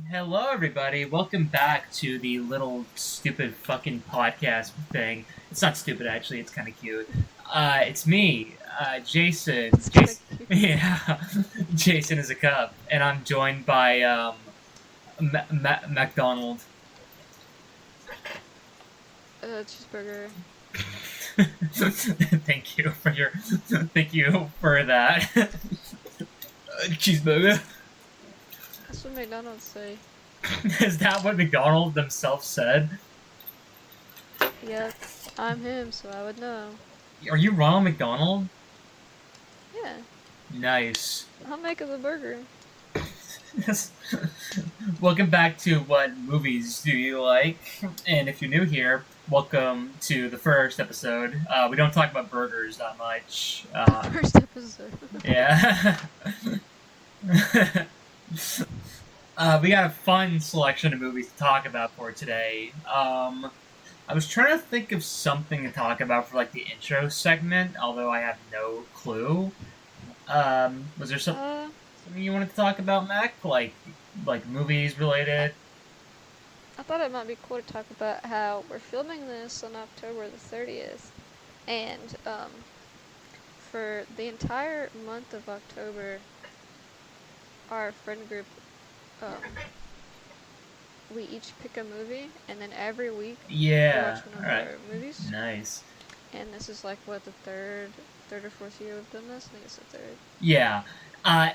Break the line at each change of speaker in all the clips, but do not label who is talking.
Hello everybody. Welcome back to the little stupid fucking podcast thing. It's not stupid actually. It's kind of cute. It's me, Jason.
It's kind
Jason.
of cute.
Yeah, Jason is a cup, and I'm joined by McDonald.
Cheeseburger.
Thank you for your. Thank you for that. Cheeseburger.
That's what McDonald's say.
Is that what McDonald themselves said?
Yep, I'm him, so I would know.
Are you Ronald McDonald?
Yeah,
Nice.
I'll make us a burger.
Yes. Welcome back to What Movies Do You Like? And if you're new here, welcome to the first episode. We don't talk about burgers that much.
First episode.
Yeah. We got a fun selection of movies to talk about for today. I was trying to think of something to talk about for like the intro segment, although I have no clue. Was there something you wanted to talk about, Mac? Like movies related?
I thought it might be cool to talk about how we're filming this on October the 30th, and for the entire month of October, our friend group, we each pick a movie, and then every week we
Yeah.
watch one of
Alright.
our movies.
Nice.
And this is like what, the third or fourth year we've done this? I think it's the third.
Yeah.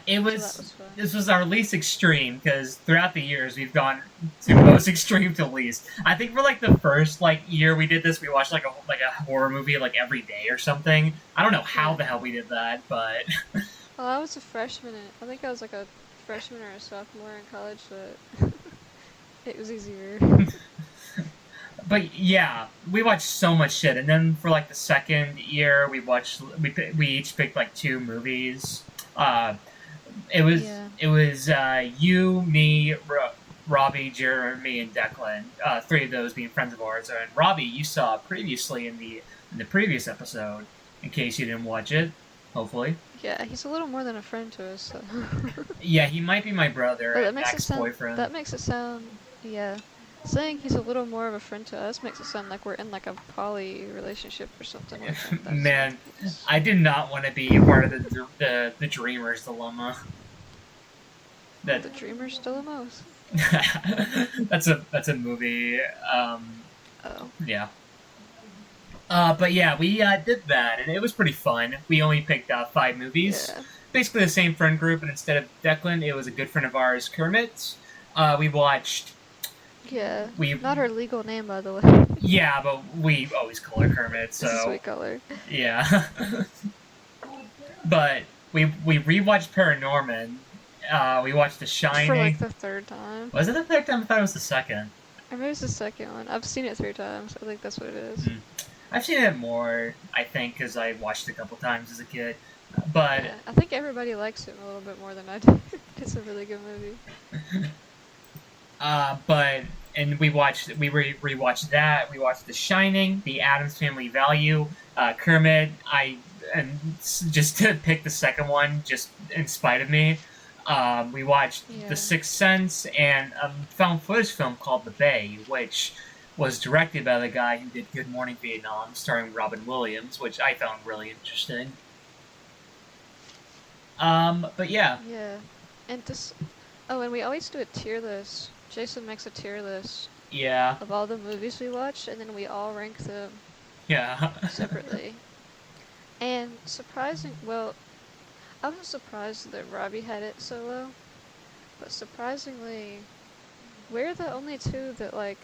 It
So
was.
that was fun.
This was our least extreme because throughout the years we've gone to most extreme to least. I think for like the first year we did this, we watched like a horror movie like every day or something. I don't know how the hell we did that, but
Well, I was a freshman. I think I was like a freshman or a sophomore in college, so it was easier.
but yeah, we watched so much shit. And then for like the second year, we each picked like two movies. It was you, me, Robbie, Jeremy, and Declan. Three of those being friends of ours. And Robbie, you saw previously in the previous episode. In case you didn't watch it, hopefully.
Yeah, he's a little more than a friend to us. So.
Yeah, he might be my brother
But
and ex-boyfriend.
that makes it sound, yeah. Saying he's a little more of a friend to us makes it sound like we're in like a poly relationship or something like that.
Man, I did not want to be a part of the dreamer's dilemma.
The dreamer's dilemma.
That's a movie.
Oh.
Yeah. But yeah, we did that, and it was pretty fun. We only picked 5 movies.
Yeah.
Basically the same friend group, and instead of Declan, it was a good friend of ours, Kermit. We watched...
Yeah.
We
Not her legal name, by the way.
Yeah, but we always call her Kermit, so...
It's a sweet color.
Yeah. But we rewatched Paranorman. We watched The Shining.
For like the third time.
Was it the third time? I thought it was the second.
Or maybe it's the second one. I've seen it 3 times. I think that's what it is.
I've seen it more, I think, because I watched it a couple times as a kid. But
yeah, I think everybody likes it a little bit more than I do. It's a really good movie.
And we rewatched that. We watched The Shining, The Addams Family Value, Kermit. And just to pick the second one, just in spite of me, we watched The Sixth Sense and a found footage film called The Bay, which was directed by the guy who did Good Morning Vietnam, starring Robin Williams, which I found really interesting. But yeah.
Yeah. And this... Oh, and we always do a tier list. Jason makes a tier list.
Yeah.
Of all the movies we watch, and then we all rank them.
Yeah.
Separately. And well, I was surprised that Robbie had it so low. But surprisingly, we're the only two that, like,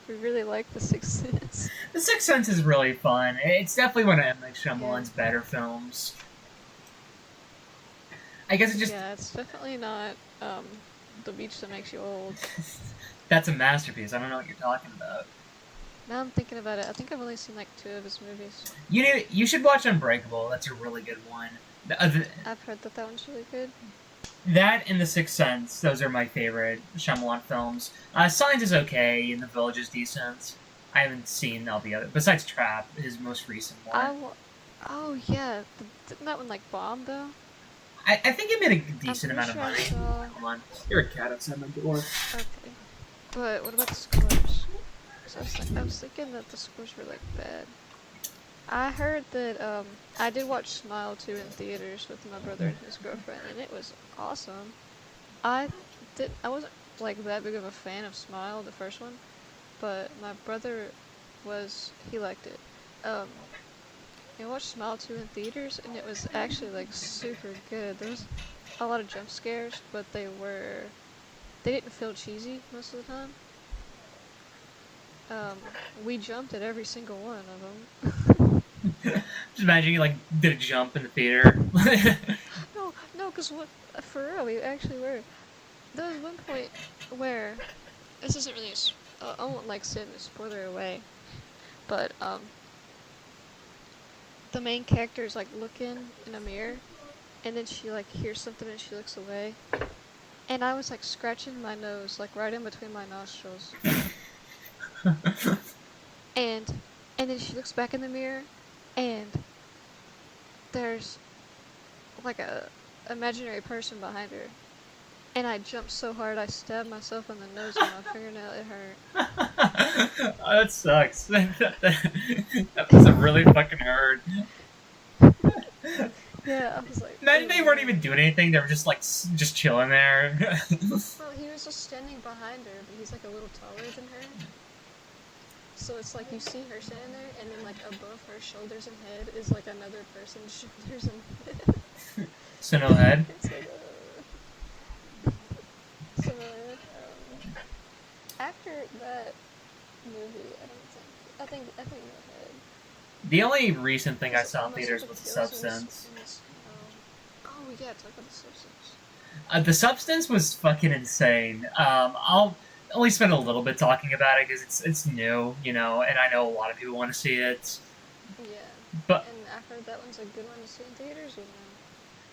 we really like The Sixth Sense.
The Sixth Sense is really fun. It's definitely one of M. Night Shyamalan's better films. I guess it just...
Yeah, it's definitely not, The Beach That Makes You Old.
That's a masterpiece. I don't know what you're talking about.
Now I'm thinking about it, I think I've only seen, like, 2 of his movies.
You should watch Unbreakable. That's a really good one.
I've heard that one's really good.
That and The Sixth Sense, those are my favorite Shyamalan films. Signs is okay, and The Village is decent. I haven't seen all the other... Besides Trap, his most recent one.
Oh, yeah. Didn't that one, like, bomb, though?
I think it made a decent amount of
sure
money. Come on, you're a cat outside my door.
Okay, but what about the scores? So I was thinking that the scores were like bad. I heard that I did watch Smile 2 in theaters with my brother and his girlfriend, and it was awesome. I wasn't like that big of a fan of Smile, the first one, but my brother he liked it. I watched Smile 2 in theaters, and it was actually like super good. There was a lot of jump scares, but they didn't feel cheesy most of the time. We jumped at every single one of them.
Just imagine you like did a jump in the theater.
no, because for real, we actually were. There was one point where this isn't really I won't like send a spoiler away, but the main character is like looking in a mirror, and then she like hears something and she looks away, and I was like scratching my nose like right in between my nostrils. and then she looks back in the mirror, and there's like a imaginary person behind her, and I jumped so hard I stabbed myself in the nose with my fingernail. It hurt.
Oh, that sucks. That was really fucking hurt.
Yeah, I was like.
Imagine they weren't even doing anything. They were just like just chilling there.
Well, he was just standing behind her, but he's like a little taller than her. So it's like you see her standing there, and then like above her shoulders and head is like another person's shoulders and head.
So no head.
It's like, so after that movie, I think no head.
The only recent thing I saw in theaters was The Substance.
Oh yeah, talk about The Substance.
The Substance was fucking insane. I'll only spend a little bit talking about it because it's new, you know, and I know a lot of people want to see it.
Yeah.
But
and I heard that one's a good one to see in theaters, or no?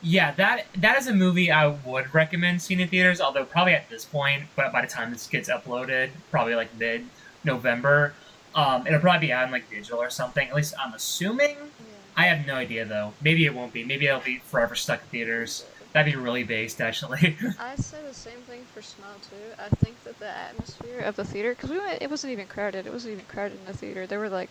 Yeah, that is a movie I would recommend seeing in theaters, although probably at this point, but by the time this gets uploaded, probably like mid-November, it'll probably be out in like digital or something. At least I'm assuming. Yeah. I have no idea though. Maybe it won't be. Maybe it'll be forever stuck in theaters. That'd be really based, actually.
I said the same thing for Smile 2. I think that the atmosphere of the theater, because it wasn't even crowded. It wasn't even crowded in the theater. There were like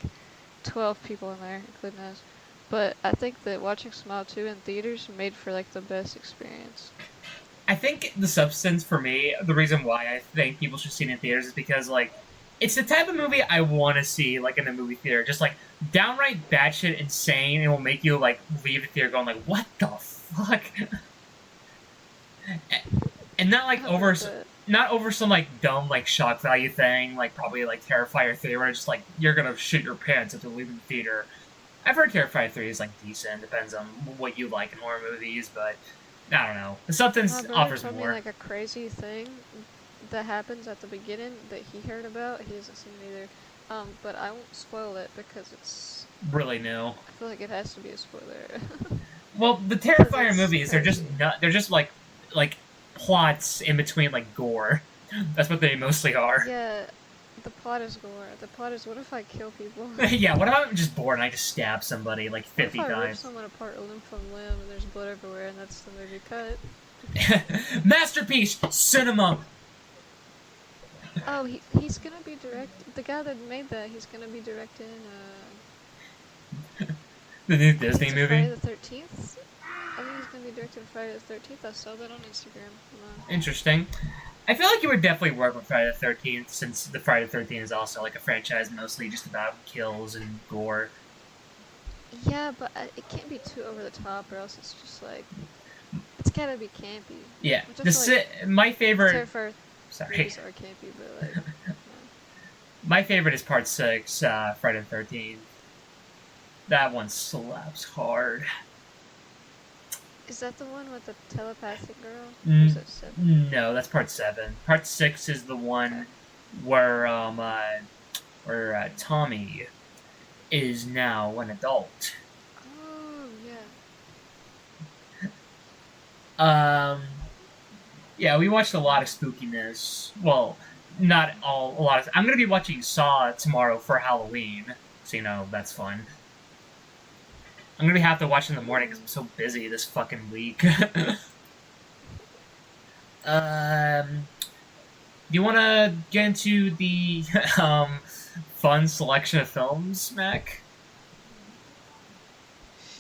12 people in there, including us. But I think that watching Smile 2 in theaters made for like the best experience.
I think The Substance, for me, the reason why I think people should see it in theaters is because like it's the type of movie I want to see like in the movie theater. Just like downright batshit insane, and will make you like leave the theater going like, what the fuck? And not like not over some like dumb like shock value thing, like probably like Terrifier 3, where it's just like you're gonna shit your pants after leaving the theater. I've heard Terrifier 3 is like decent, depends on what you like in horror movies, but I don't know. The Substance offers
told
more.
Me, like a crazy thing that happens at the beginning that he heard about. He hasn't seen it either, but I won't spoil it because it's
really new.
I feel like it has to be a spoiler.
Well, the Terrifier movies, they're just like plots in between like gore. That's what they mostly are.
Yeah, the plot is gore. The plot is, what if I kill people?
Yeah, what if I'm just bored and I just stab somebody like 50
what if I rip
times?
someone apart limb from limb and there's blood everywhere and that's the movie cut?
Masterpiece! Cinema!
Oh, he's gonna be the guy that made that, he's gonna be directing
the new Disney movie?
Friday the 13th? I think he's gonna be directing Friday the 13th. I saw that on Instagram.
Interesting. I feel like it would definitely work with Friday the 13th, since the Friday the 13th is also like a franchise mostly just about kills and gore.
Yeah, but it can't be too over the top, or else it's just like it's gotta be campy.
Yeah, my favorite.
Terrifier movies are campy, but like. No.
My favorite is Part 6, Friday the 13th. That one slaps hard.
Is that the one with the telepathic girl? Or is that 7?
No, that's Part 7. Part 6 is the one where Tommy is now an adult.
Oh, yeah.
Yeah, we watched a lot of spookiness. Well, not all, a lot of... I'm going to be watching Saw tomorrow for Halloween, so you know, that's fun. I'm gonna have to watch in the morning because I'm so busy this fucking week. um, do you want to get into the fun selection of films, Mac?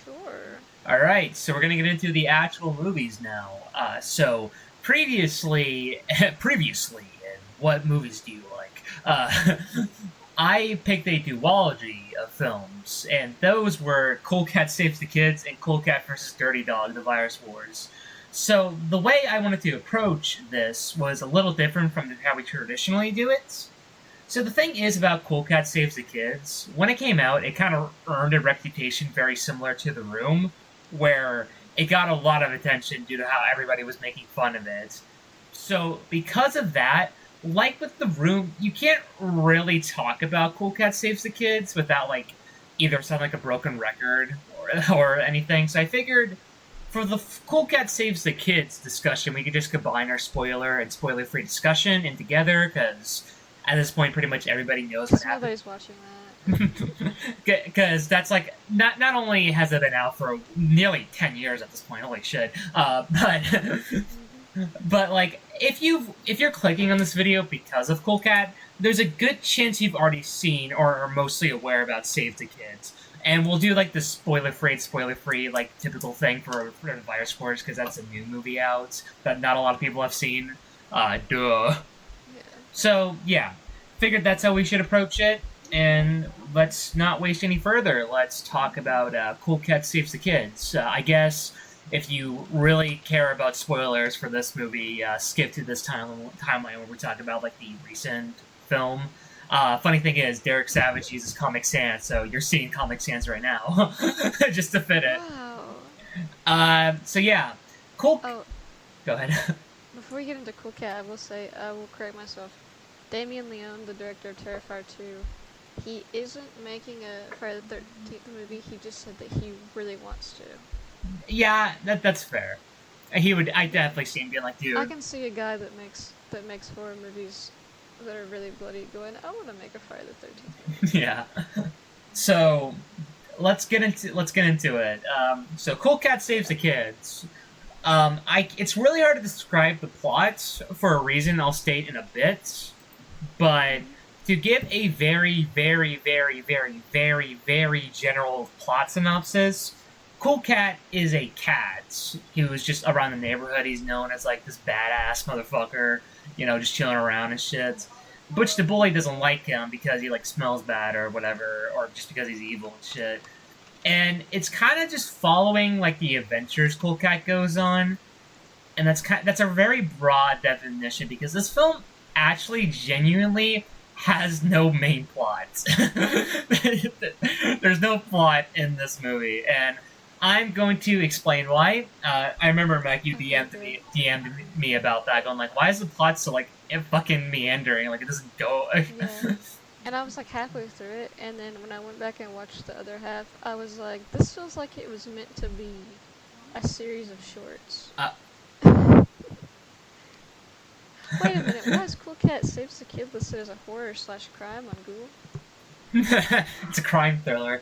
Sure.
All right, so we're gonna get into the actual movies now. So previously, previously, and what movies do you like? I picked a duology of films, and those were Cool Cat Saves the Kids and Cool Cat vs. Dirty Dog: The Virus Wars. So the way I wanted to approach this was a little different from how we traditionally do it. So the thing is about Cool Cat Saves the Kids, when it came out, it kind of earned a reputation very similar to The Room, where it got a lot of attention due to how everybody was making fun of it. So because of that, like with The Room, you can't really talk about Cool Cat Saves the Kids without like either sounding like a broken record or anything. So I figured for the Cool Cat Saves the Kids discussion, we could just combine our spoiler and spoiler-free discussion in together because at this point, pretty much everybody knows what happened.
Nobody's watching that.
Because that's like not only has it been out for nearly 10 years at this point, holy shit. But like if you're clicking on this video because of Cool Cat, there's a good chance you've already seen or are mostly aware about Save the Kids. And we'll do like the spoiler-free, like typical thing for the Virus Wars because that's a new movie out that not a lot of people have seen. Duh. So, yeah, figured that's how we should approach it, and let's not waste any further. Let's talk about Cool Cat Saves the Kids. I guess if you really care about spoilers for this movie, skip to this timeline where we talk about like the recent film. Funny thing is, Derek Savage uses Comic Sans, so you're seeing Comic Sans right now, just to fit it.
Wow.
So yeah, Cool.
Oh.
Go ahead.
Before we get into Cool Cat, I will say, I will correct myself. Damien Leone, the director of Terrifier 2, he isn't making a Friday the 13th movie, he just said that he really wants to.
Yeah, that's fair. I definitely see him being like, dude.
I can see a guy that makes horror movies that are really bloody going, I want to make a Friday the 13th movie.
Yeah. So, let's get into it. So Cool Cat Saves the Kids. It's really hard to describe the plot for a reason I'll state in a bit, but to give a very, very, very, very, very, very general plot synopsis, Cool Cat is a cat who's just around the neighborhood. He's known as like this badass motherfucker, just chilling around and shit. Butch the Bully doesn't like him because he like smells bad or whatever, or just because he's evil and shit. And it's kind of just following like the adventures Cool Cat goes on, and that's a very broad definition because this film actually genuinely has no main plot. There's no plot in this movie, and I'm going to explain why. I remember, Mac, you DM'd me about that, going like, why is the plot so like fucking meandering? Like it doesn't go.
Yeah. And I was like halfway through it, and then when I went back and watched the other half, I was like, this feels like it was meant to be a series of shorts. Wait a minute, why is Cool Cat Saves the Kid listed as a horror/crime on Google?
It's a crime thriller.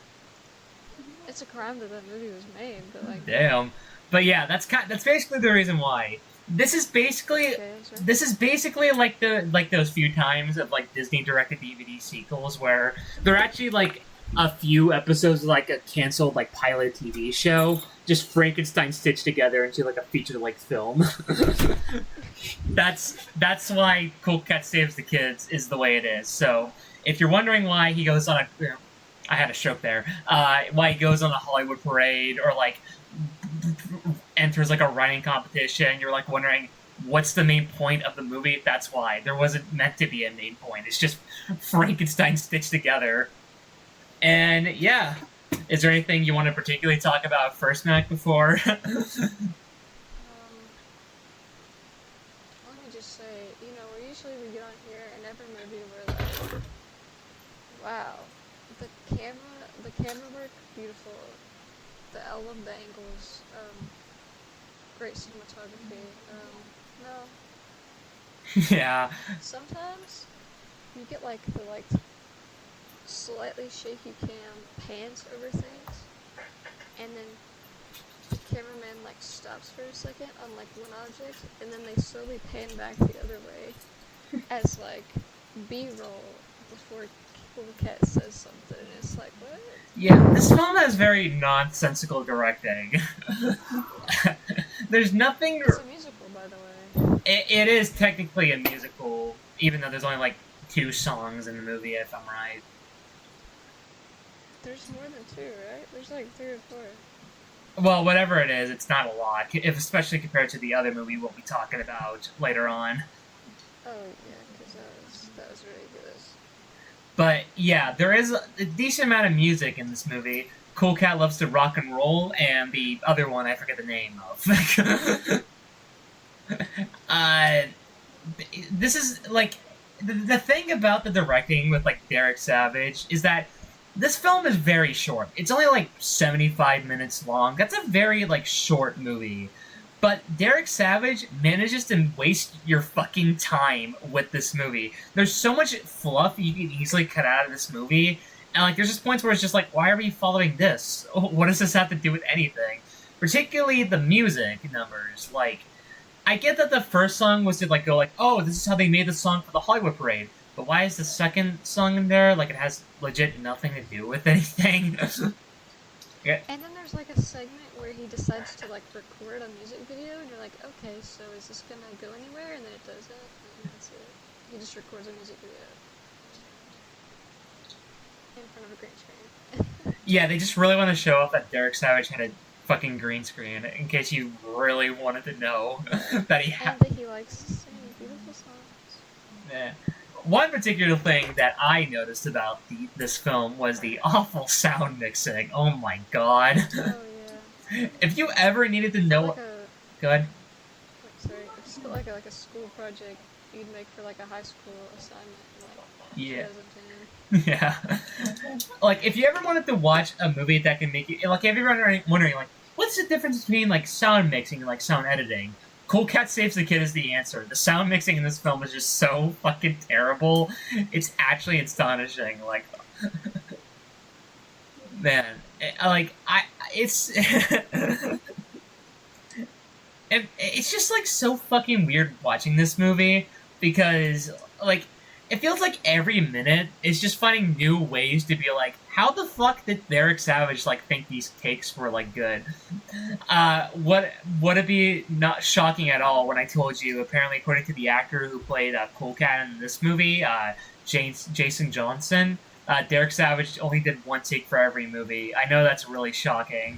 It's a crime that movie was made, but like...
Damn. But yeah, that's basically the reason why. This is basically like those few times of like Disney directed DVD sequels where they're actually like a few episodes of like a canceled like pilot TV show, just Frankenstein stitched together into like a feature length film. That's why Cool Cat Saves the Kids is the way it is. So if you're wondering why he goes on I had a stroke there. Why he goes on a Hollywood parade or like enters like a writing competition, you're like wondering what's the main point of the movie. That's why there wasn't meant to be a main point. It's just Frankenstein stitched together. And yeah, is there anything you want to particularly talk about first, Mac, before?
Let me just say, usually we get on here and every movie we're like, wow, the camera work, beautiful. I love the angles. Great cinematography. No.
Yeah.
Sometimes you get like the slightly shaky cam pans over things, and then the cameraman like stops for a second on like one object, and then they slowly pan back the other way as like B-roll before Cool Cat says something. And it's like, what?
Yeah, this film has very nonsensical directing. There's nothing.
It's a musical, by the way.
It is technically a musical, even though there's only like 2 songs in the movie, if I'm right.
There's more than 2, right? There's like 3 or 4.
Well, whatever it is, it's not a lot, especially compared to the other movie we'll be talking about later on.
Oh yeah, because that was ridiculous.
But yeah, there is a decent amount of music in this movie. Cool Cat loves to rock and roll, and the other one I forget the name of. This is like the thing about the directing with like Derek Savage is that this film is very short. It's only like 75 minutes long. That's a very like short movie. But Derek Savage manages to waste your fucking time with this movie. There's so much fluff you can easily cut out of this movie. And like there's just points where it's just like, why are we following this? What does this have to do with anything? Particularly the music numbers. Like, I get that the first song was to like go like, oh, this is how they made the song for the Hollywood Parade. But why is the second song in there? Like, it has legit nothing to do with anything.
Yeah. And then there's like a segment where he decides to like record a music video, and you're like, okay, so is this gonna go anywhere? And then it does it, and that's it. He just records a music video in front of a green screen.
Yeah, they just really want to show off that Derek Savage had a fucking green screen, in case you really wanted to know that he had.
And that he likes to sing beautiful songs.
Yeah. One particular thing that I noticed about this film was the awful sound mixing. Oh my god.
Oh yeah.
If you ever needed to know... Go ahead.
Sorry, it's like a school project you'd make for like a high school assignment in like 2010.
Yeah. Like, if you ever wanted to watch a movie that can make you... Like, if you're wondering, like, what's the difference between, like, sound mixing and, like, sound editing? Cool Cat Saves the Kid is the answer. The sound mixing in this film is just so fucking terrible. It's actually astonishing. Like, man, it's it's just like so fucking weird watching this movie because like it feels like every minute is just finding new ways to be like, how the fuck did Derek Savage like think these takes were like good? Would it be not shocking at all when I told you, apparently according to the actor who played Cool Cat in this movie, Jason Johnson, Derek Savage only did 1 take for every movie. I know that's really shocking.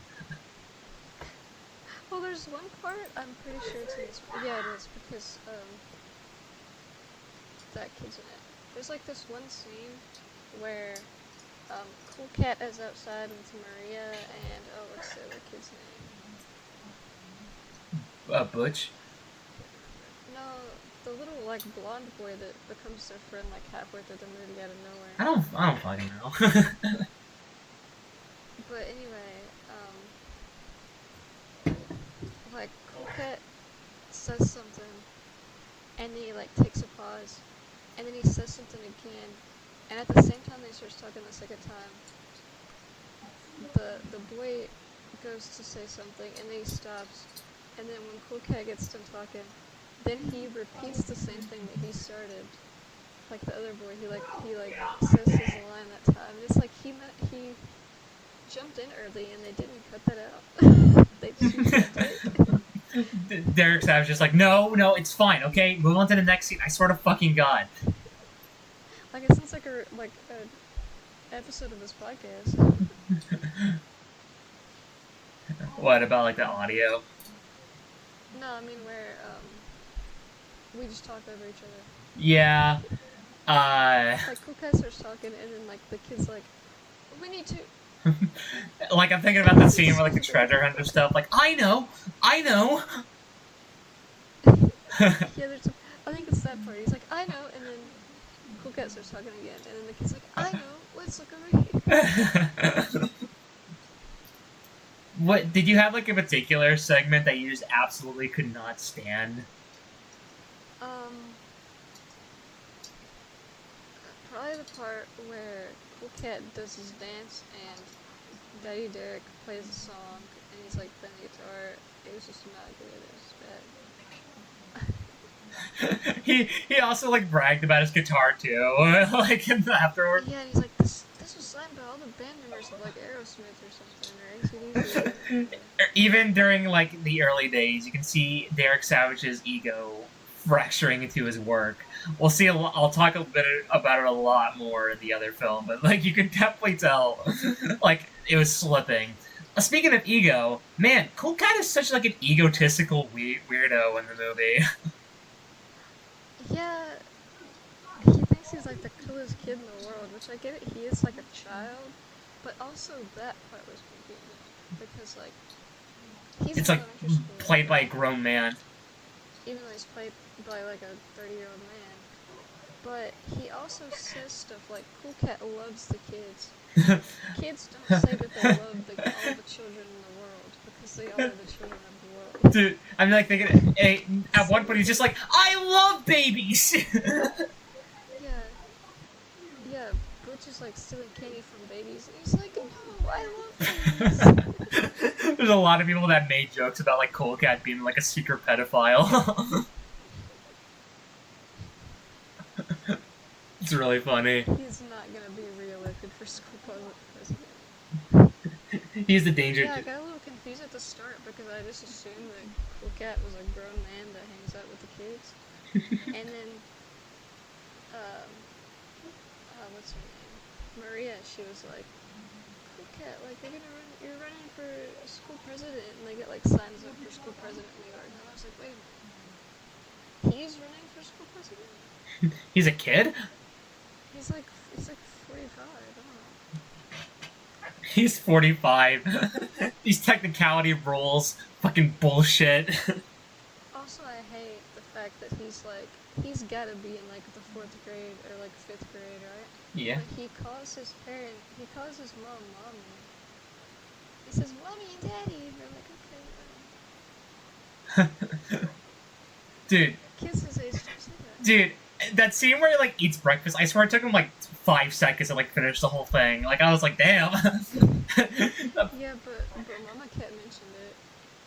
Well, there's one part, I'm pretty sure it's in this. Yeah, it is, because that kid's in it. There's like this one scene where Cool Cat is outside with Maria and, what's the other kid's name?
Butch?
No, the little like blonde boy that becomes their friend like halfway through the movie out of nowhere.
I don't fucking know.
But anyway, like Cool Cat says something, and then he like takes a pause, and then he says something again, and at the same time that he starts talking the second time, the boy goes to say something, and then he stops, and then when Cool Cat gets done talking, then he repeats the same thing that he started, like the other boy. He says his line that time, and it's like he jumped in early, and they didn't cut that out. They just it.
Derek Savage just like, no, it's fine, okay? Move on to the next scene. I swear to fucking God.
Like, it sounds like a episode of this podcast.
What, about, like, the audio?
No, I mean where, we just talk over each other.
Yeah.
Like, Cool Cat starts talking, and then, like, the kid's like, we need to...
Like, I'm thinking about the scene where, like, the treasure hunter stuff. Like, I know!
Yeah, I think it's that part. He's like, I know, and then Cool Cat starts talking again, and then the kid's like, I know, let's look over here.
What, did you have, like, a particular segment that you just absolutely could not stand?
Probably the part where Cool Cat does his dance, and Daddy Derek plays a song and he's like playing the guitar. It was just not good. It was bad.
He also like bragged about his guitar too, like afterward.
Yeah, and he's like, this was signed by all the band members of like Aerosmith or something or AC/DC.
Even during like the early days, you can see Derek Savage's ego fracturing into his work. We'll see. I'll talk a bit about it a lot more in the other film, but like you can definitely tell, like it was slipping. Speaking of ego, man, Cool Cat is such like an egotistical weirdo in the movie.
Yeah, he thinks he's like the coolest kid in the world, which I get it. He is like a child, but also that part was confusing because like he's
It's
in
like
elementary school,
played by a grown man.
even though he's played by like a 30-year-old man. But he also says stuff like, Cool Cat loves the kids. Kids don't say that they love all the children in the world, because they are the children of the world.
Dude, I'm like thinking, at one point he's just like, I love babies!
Yeah, Butch is like stealing candy from babies, and he's like, no, I love babies.
There's a lot of people that made jokes about like Cool Cat being like a secret pedophile. It's really funny.
He's not gonna be re-elected for school president.
He's the danger.
Yeah, I got a little confused at the start because I just assumed that Cool Cat was a grown man that hangs out with the kids. And then, what's her name? Maria, she was like, Cool Cat, like, you're running for school president, and they get, like, signs up for school president in the yard. And I was like, wait a minute. He's running for school president?
He's a kid?
He's like 45, I don't know.
He's 45. These technicality rules. Fucking bullshit.
Also, I hate the fact that he's gotta be in like the 4th grade or like 5th grade, right?
Yeah.
But he calls his mom, mommy. He says, mommy and daddy. They're like, okay.
Dude.
Kids his age don't say that.
Dude, that scene where he like eats breakfast, I swear it took him like 5 seconds to like finish the whole thing. Like I was like, damn.
Yeah, but Mama Cat mentioned it.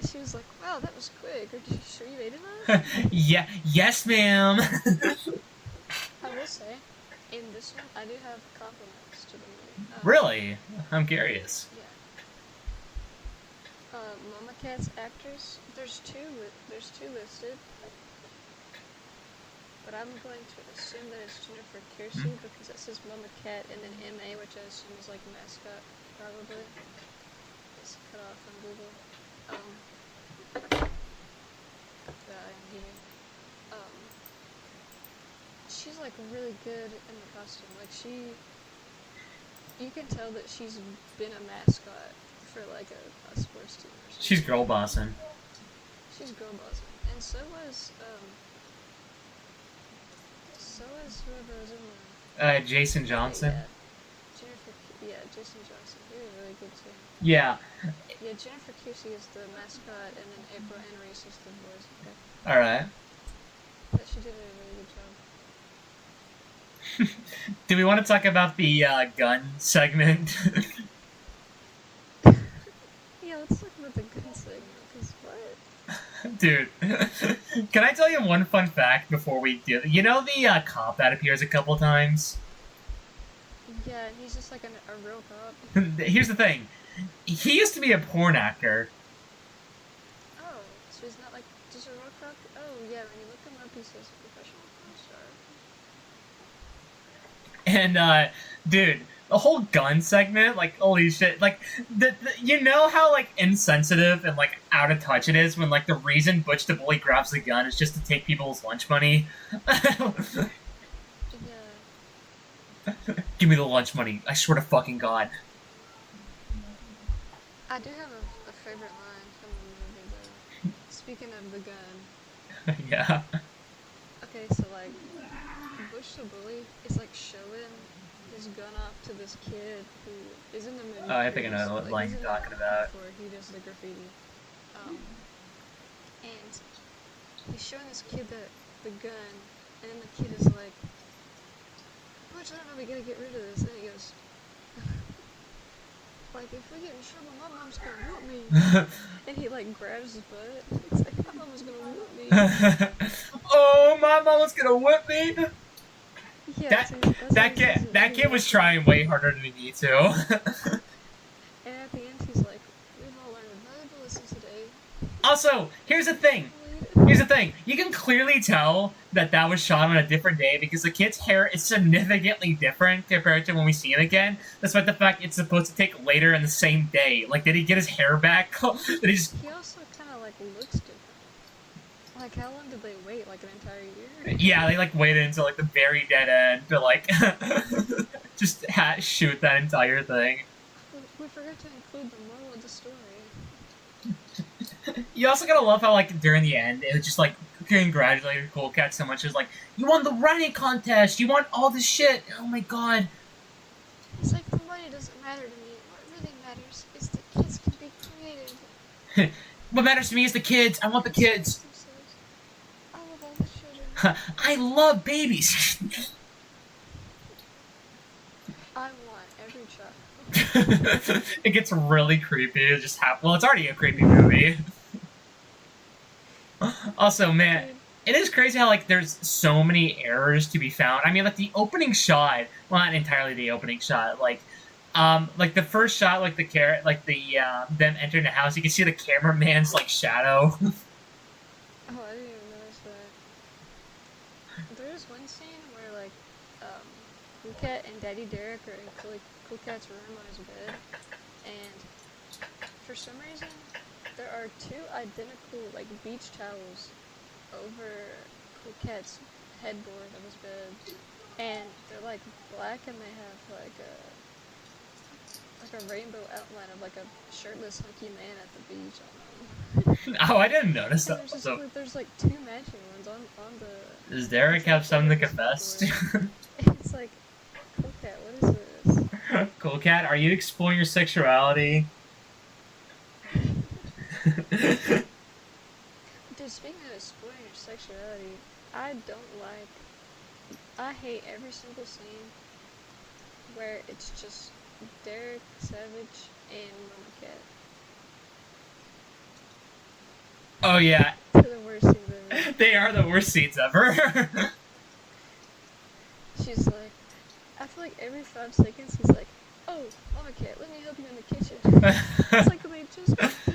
She was like, wow, that was quick. Are you sure you ate it all?
Yeah, yes, ma'am.
I will say, in this one, I do have compliments to the movie.
Really? I'm curious.
Yeah. Mama Cat's actors, there's two listed. But I'm going to assume that it's Jennifer Kiersey because it says Mama Cat and then M.A., which I assume is like mascot, probably. It's cut off on Google. She's like really good in the costume. Like you can tell that she's been a mascot for like a sports team or something.
She's girl bossing.
She's girl bossing. And so was whoever was in the...
Jason Johnson.
Jason Johnson. He was really good too.
Yeah.
Yeah, Jennifer Kiersey is the mascot, and then April Henry is the voice. Okay.
Alright.
But she did a really good job.
Do we want to talk about the gun segment?
Yeah, let's talk about the gun segment, because what?
Dude, can I tell you one fun fact before we do? You know the cop that appears a couple times?
Yeah, he's just like a real cop.
Here's the thing. He used to be a porn actor.
Oh, so he's not like just a real cop? Oh, yeah, when you look him up, he says professional porn star.
And, dude, the whole gun segment, like, holy shit, like, you know how, like, insensitive and, like, out of touch it is when, like, the reason Butch the Bully grabs the gun is just to take people's lunch money?
Yeah.
Give me the lunch money, I swear to fucking God.
I do have a favorite line from the movie, though. Speaking of the gun.
Yeah.
Okay, so, like, Butch the Bully is, like, showing his gun off to this kid who is in the movie.
Oh, I think I know what line you're talking about.
Before he does the graffiti. And he's showing this kid the gun, and then the kid is like, Butch, I don't know, we gotta get rid of this. And he goes, like, if we get in trouble, my mom's gonna whoop me. And he, like, grabs his butt. He's like, my mama's gonna whoop me.
Oh, my mama's gonna whip me!
Yeah,
that kid was trying way harder than me, too.
And at the end, he's like, we've all learned a valuable lesson today.
Also, here's the thing. You can clearly tell that was shot on a different day because the kid's hair is significantly different compared to when we see him again, despite the fact it's supposed to take later in the same day. Like, did he get his hair back?
He also kind of, like, looks different. Like, how long did they wait? Like, an entire year?
Yeah, they, like, waited until, like, the very dead end to, like, just shoot that entire thing.
We forgot to include the moral of the story.
You also gotta love how, like, during the end, it was just, like, congratulated Cool Cat so much. It was like, you won the writing contest! You won all this shit! Oh my god.
He's like, the money doesn't matter to me. What really matters is the kids can be creative.
What matters to me is the kids. I want the kids.
I love all the children.
I love babies.
I want every child.
It gets really creepy. It just well, it's already a creepy movie. Also, man, it is crazy how, like, there's so many errors to be found. I mean, like, the opening shot, well, not entirely the opening shot, like the first shot, like, them entering the house, you can see the cameraman's, like, shadow.
Oh, I didn't even notice that. There's one scene where, like, Cool Cat and Daddy Derek are in Cool Cat's room on his bed, and for some reason, there are two identical, like, beach towels over Cool Cat's headboard of his bed, and they're, like, black, and they have, like a rainbow outline of, like, a shirtless, hunky man at the beach on them.
Oh, I didn't notice that.
There's, like, two matching ones on the...
Does Derek have something to confess to?
It's like, Cool Cat, what is this?
Cool Cat, are you exploring your sexuality?
Dude, speaking of exploring your sexuality, I hate every single scene where it's just Derek, Savage, and Mama Cat.
Oh, yeah.
They're the worst scenes ever.
They are the worst scenes ever.
She's like, I feel like every 5 seconds he's like, oh, Mama Cat, let me help you in the kitchen. It's like they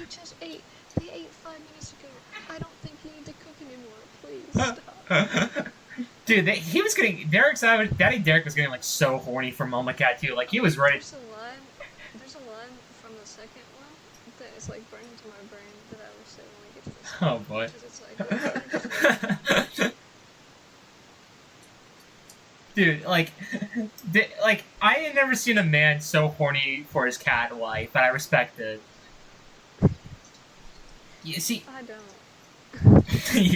just ate. They ate 5 minutes ago. I don't think you need to cook anymore. Please stop.
Dude, he was getting... Daddy Derek was getting, like, so horny for Mama Cat, too. Like, he was ready...
There's a line from the second one that is, like, burned into my brain that I will say when we get to this.
Oh, boy.
It's like...
Dude, like, I had never seen a man so horny for his cat wife, but I respect it. You see...
I don't.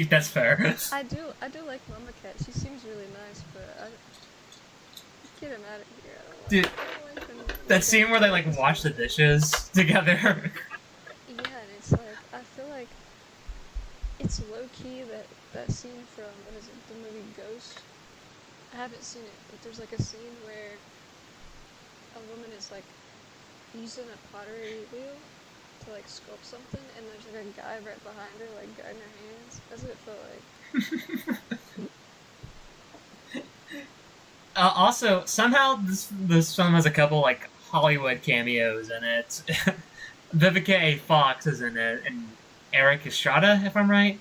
That's fair.
I do like Mama Cat. She seems really nice, but get him out of here.
Dude, that scene where they, like, wash the dishes together.
Yeah, and it's like, I feel like it's low-key that scene from, what is it, the movie Ghost? I haven't seen it, but there's, like, a scene where a woman is, like, using a pottery wheel to, like, sculpt something, and there's, like, a guy right behind her, like, guiding her hands. That's what it felt like.
Also, somehow this film has a couple, like, Hollywood cameos in it. Vivica A. Fox is in it, and Eric Estrada, if I'm right.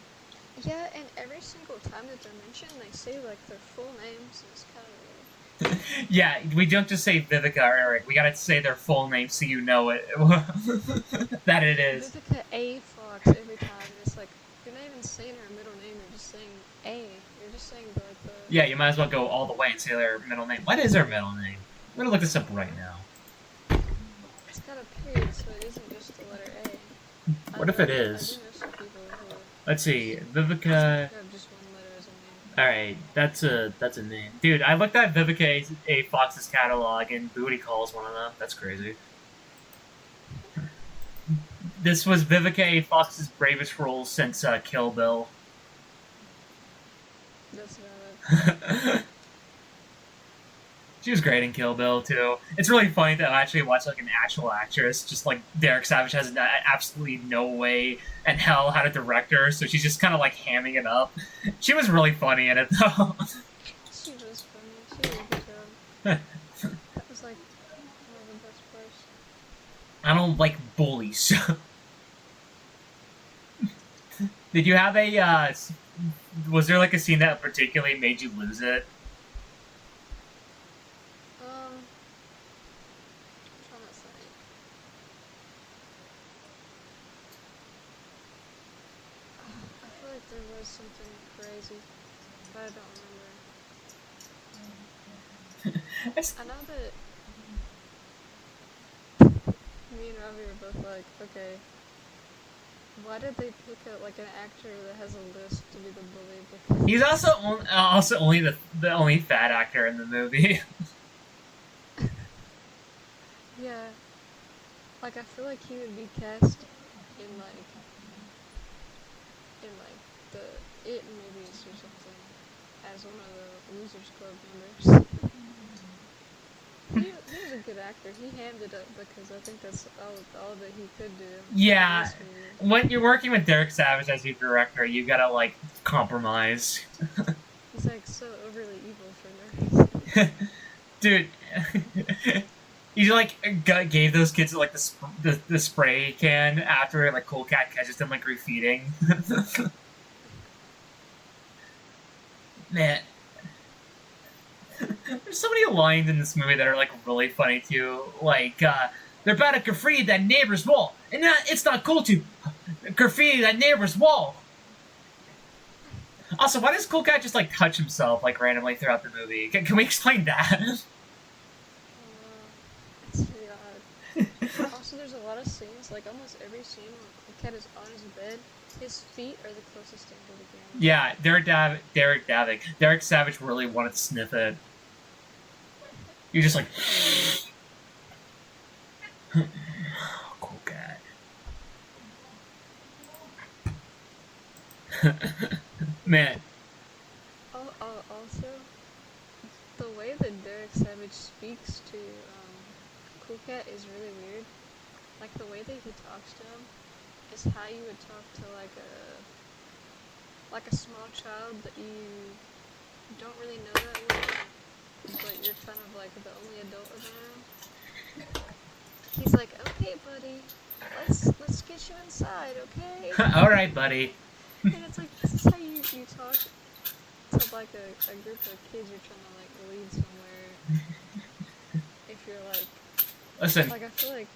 Yeah, and every single time that they're mentioned, they say, like, their full names, and it's kind of weird.
Yeah, we don't just say Vivica or Eric. We gotta say their full name so you know it. That it is.
Vivica A. Fox every time, and it's like, you're not even saying her middle name, you're just saying A. You're just saying, the...
Yeah, you might as well go all the way and say their middle name. What is their middle name? I'm gonna look this up right now.
It's got a period, so it isn't just the letter A.
What if it is? Let's see, Vivica... Alright, that's a name. Dude, I looked at Vivica A. Fox's catalog, and Booty Call's one of them. That's crazy. This was Vivica A. Fox's bravest role since Kill Bill.
That's about it.
She was great in Kill Bill too. It's really funny to actually watch like an actual actress, just like Derek Savage has absolutely no way in hell how to direct her, so she's just kind of like hamming it up. She was really funny in it though.
She was funny. She did a good job. That was like one of the best parts.
I don't like bullies. Did you have a? Was there like a scene that particularly made you lose it?
I'm trying to think. I feel like there was something crazy, but I don't remember. I know that me and Robbie were both like, okay, why did they pick like an actor that has a list to be the bully? Because
He's also only the only fat actor in the movie.
yeah, like I feel like he would be cast in the It movies or something as one of the Losers Club members. He was a good actor. He hammed it up because I think that's all that he could do.
Yeah, when you're working with Derek Savage as your director, you gotta like compromise.
He's like so overly evil for no reason.
Dude, he like gave those kids like the spray can after like Cool Cat catches them like graffitiing. Man, there's so many lines in this movie that are like really funny too. Like they're about to graffiti that neighbor's wall, and it's not cool to graffiti that neighbor's wall. Also, why does Cool Cat just like touch himself like randomly throughout the movie? Can we explain that?
It's really odd. Also, there's a lot of scenes, like almost every scene where Cool Cat is on his bed, his feet are the closest thing to the ground.
Yeah, Derek Savage really wanted to sniff it. You're just like, Cool Cat. Man.
Also, the way that Derek Savage speaks to Cool Cat is really weird. Like the way that he talks to him is how you would talk to like a small child that you don't really know that well, but you're kind of like the only adult around. He's like, okay, buddy, let's get you inside, okay?
All right, buddy.
And it's like, this is how you talk to like a group of kids you're trying to like lead somewhere. If you're like,
Listen,
like I feel like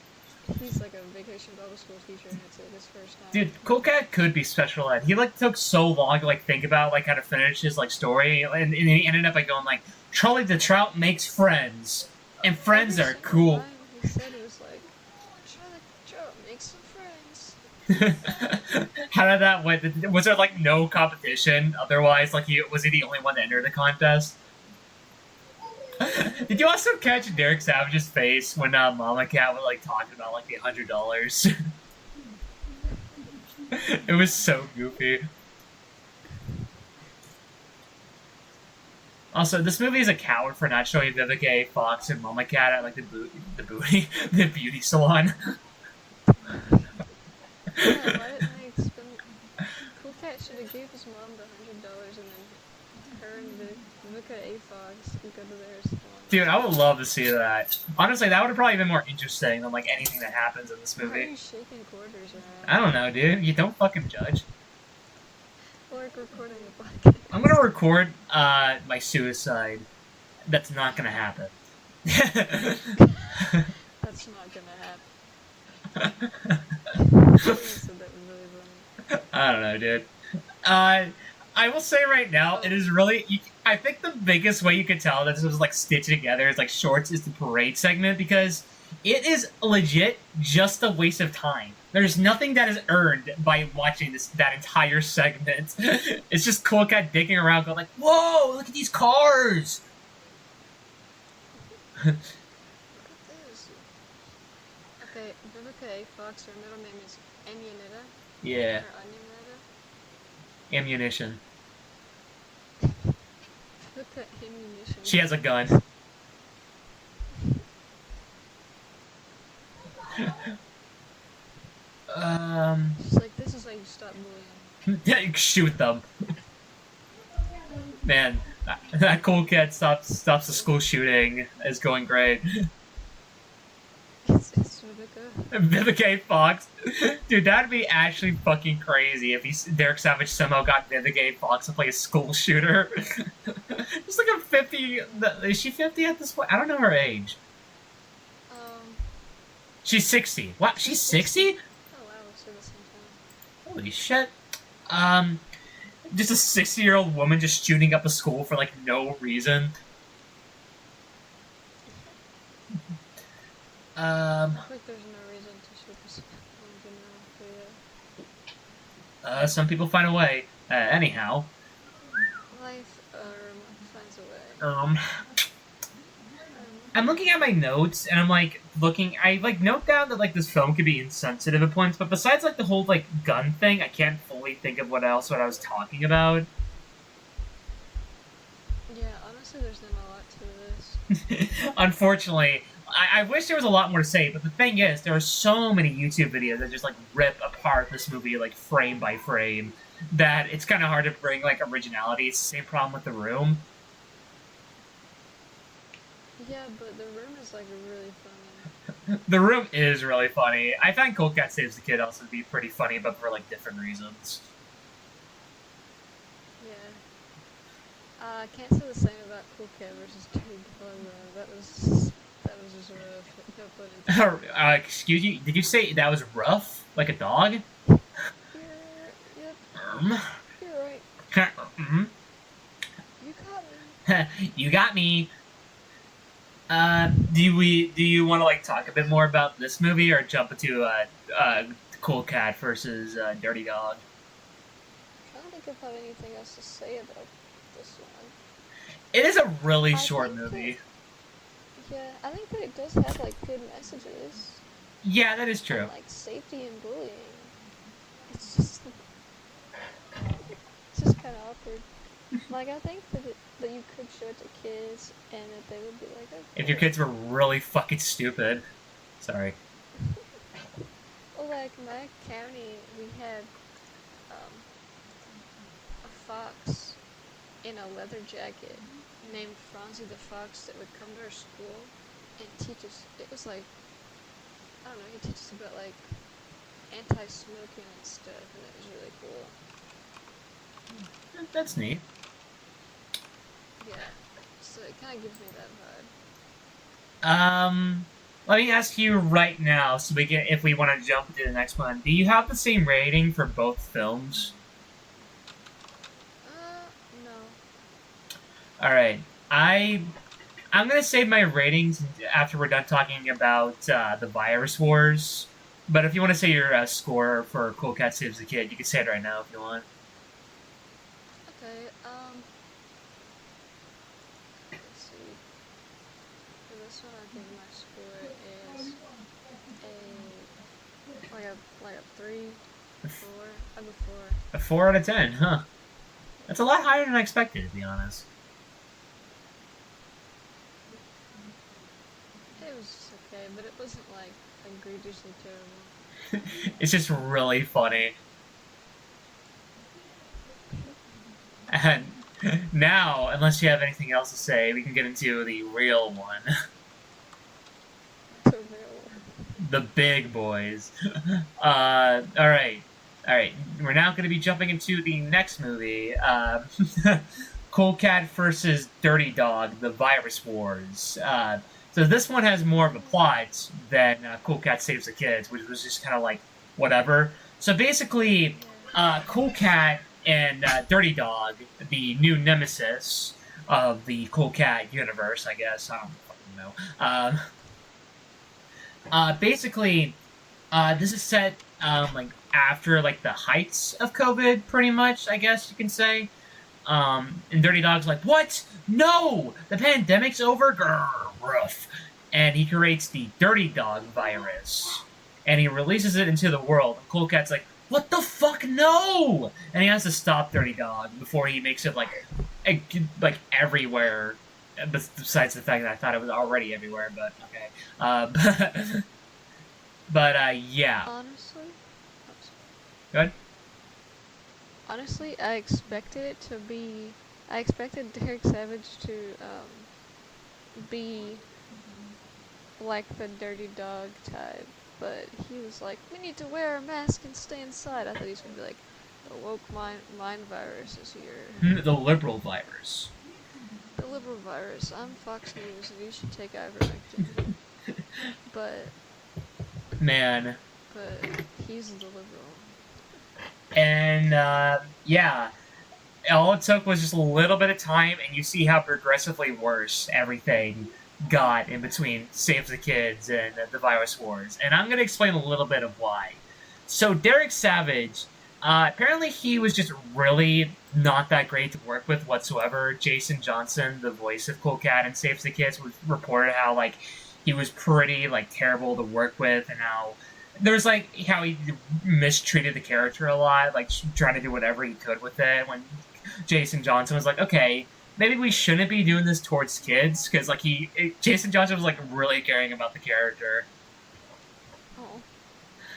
he's like a vacation Bible school teacher and it's like his first time.
dude, Cool Cat could be special ed. He like took so long to like think about like how to finish his like story, and he ended up like going like, Charlie the Trout makes friends, and friends are cool.
He said it was like, Charlie the Trout makes some friends.
How did that went? Was there like no competition? Otherwise, like was he the only one to enter the contest? Did you also catch Derek Savage's face when Mama Cat was like talking about like the $100? It was so goofy. Also, this movie is a coward for not showing Vivica A. Fox and Mama Cat at like the beauty salon.
Yeah, why didn't they spend? Cool Cat should have gave his mom the $100 and then her and Vivica A. Fox would go to their salon.
Dude, I would love to see that. Honestly, that would have probably been more interesting than like anything that happens in this
Why are
movie.
you shaking quarters around?
I don't know, dude. You don't fucking judge.
Or like recording the podcast.
I'm gonna record my suicide. That's not gonna happen.
That's not gonna happen. Said that was really funny.
I don't know, dude. I will say right now, it is really. I think the biggest way you could tell that this was like stitched together is like shorts is the parade segment, because it is legit just a waste of time. There's nothing that is earned by watching that entire segment. It's just Cool Cat digging around, going like, "Whoa, look at these cars!"
Look at this. Okay, Vivica A. Fox, her middle name is Amunita.
Yeah,
Or Amunita.
ammunition.
Vivica Ammunition.
She has a gun.
She's like, this is how you stop bullying.
Shoot them. Man, that cool cat stops the school shooting is going great.
It's Vivica.
Vivica Fox. Dude, that'd be actually fucking crazy if Derek Savage somehow got Vivica Fox to play a school shooter. It's like a 50... Is she 50 at this point? I don't know her age. She's 60. What? She's 60?
Oh wow, so the same time.
Holy shit. Just a 60-year-old woman just shooting up a school for, like, no reason.
Like there's no reason to shoot this.
Some people find a way. Anyhow.
Life finds a way.
I'm looking at my notes, and I'm, like, I, like, note down that, like, this film could be insensitive at points, but besides, like, the whole, like, gun thing, I can't fully think of what I was talking about.
Yeah, honestly, there's not a lot to this.
Unfortunately, I wish there was a lot more to say, but the thing is, there are so many YouTube videos that just, like, rip apart this movie, like, frame by frame, that it's kind of hard to bring, like, originality. It's the same problem with The Room.
Yeah, but The Room is, like, really funny.
The Room is really funny. I find Cold Cat Saves the Kid also to be pretty funny, but for, like, different reasons.
Yeah. I can't say the same about Cool Cat versus Dirty Dog, though. That was just rough. No fun intended.
Excuse you? Did you say that was rough? Like a dog?
Yep. You're right. You got me.
You got me. Do you want to, like, talk a bit more about this movie, or jump into Cool Cat versus Dirty Dog?
I don't think I have anything else to say about this one.
It is a really short movie.
Yeah, I think that it does have, like, good messages.
Yeah, that is true.
And, like, safety and bullying. It's just kind of awkward. Like, I think that you could show it to kids, and that they would be like, okay.
If your kids were really fucking stupid. Sorry.
Well, like, my county, we had a fox in a leather jacket named Franzi the Fox that would come to our school and teach us. It was like, I don't know, he teaches about, like, anti-smoking and stuff, and it was really cool.
That's neat.
Yeah, so it kind of gives me that vibe.
Let me ask you right now, so if we want to jump into the next one, do you have the same rating for both films?
No.
Alright, I'm gonna save my ratings after we're done talking about the Virus Wars, but if you want to say your score for Cool Cat Saves the Kid, you can say it right now if you want.
Okay, let's see. For this one, I think my score is like a 3, 4. I'm a 4.
A 4 out of 10, huh? That's a lot higher than I expected, to be honest.
It was just okay, but it wasn't, like, egregiously terrible.
It's just really funny. And now, unless you have anything else to say, we can get into the real one.
The real one.
The big boys. Alright. We're now going to be jumping into the next movie. Cool Cat versus Dirty Dog, The Virus Wars. So this one has more of a plot than Cool Cat Saves the Kids, which was just kind of like, whatever. So basically, Cool Cat and Dirty Dog, the new nemesis of the Cool Cat universe, I guess. I don't fucking know. Basically, this is set like after like the heights of COVID, pretty much, I guess you can say. And Dirty Dog's like, what? No! The pandemic's over? Grr, rough. And he creates the Dirty Dog virus. And he releases it into the world. And Cool Cat's like, what the fuck? No! And he has to stop Dirty Dog before he makes it like everywhere. Besides the fact that I thought it was already everywhere, but okay. But yeah.
Honestly,
Good.
honestly, I expected it to be. I expected Derek Savage to be like the dirty dog type, but he was like, "We need to wear a mask and stay inside." I thought he was gonna be like, "The woke mind virus is here."
The liberal virus.
The liberal virus. I'm Fox News, and you should take ivermectin. But
Man.
But he's the liberal.
And yeah, all it took was just a little bit of time, and you see how progressively worse everything got in between Save the Kids and the Virus Wars. And I'm going to explain a little bit of why. So Derek Savage, apparently he was just really not that great to work with whatsoever. Jason Johnson, the voice of Cool Cat and Save the Kids, was reported how like he was pretty like terrible to work with, and how there's like how he mistreated the character a lot, like trying to do whatever he could with it. When Jason Johnson was like, okay, maybe we shouldn't be doing this towards kids, because like Jason Johnson was like really caring about the character.
Oh,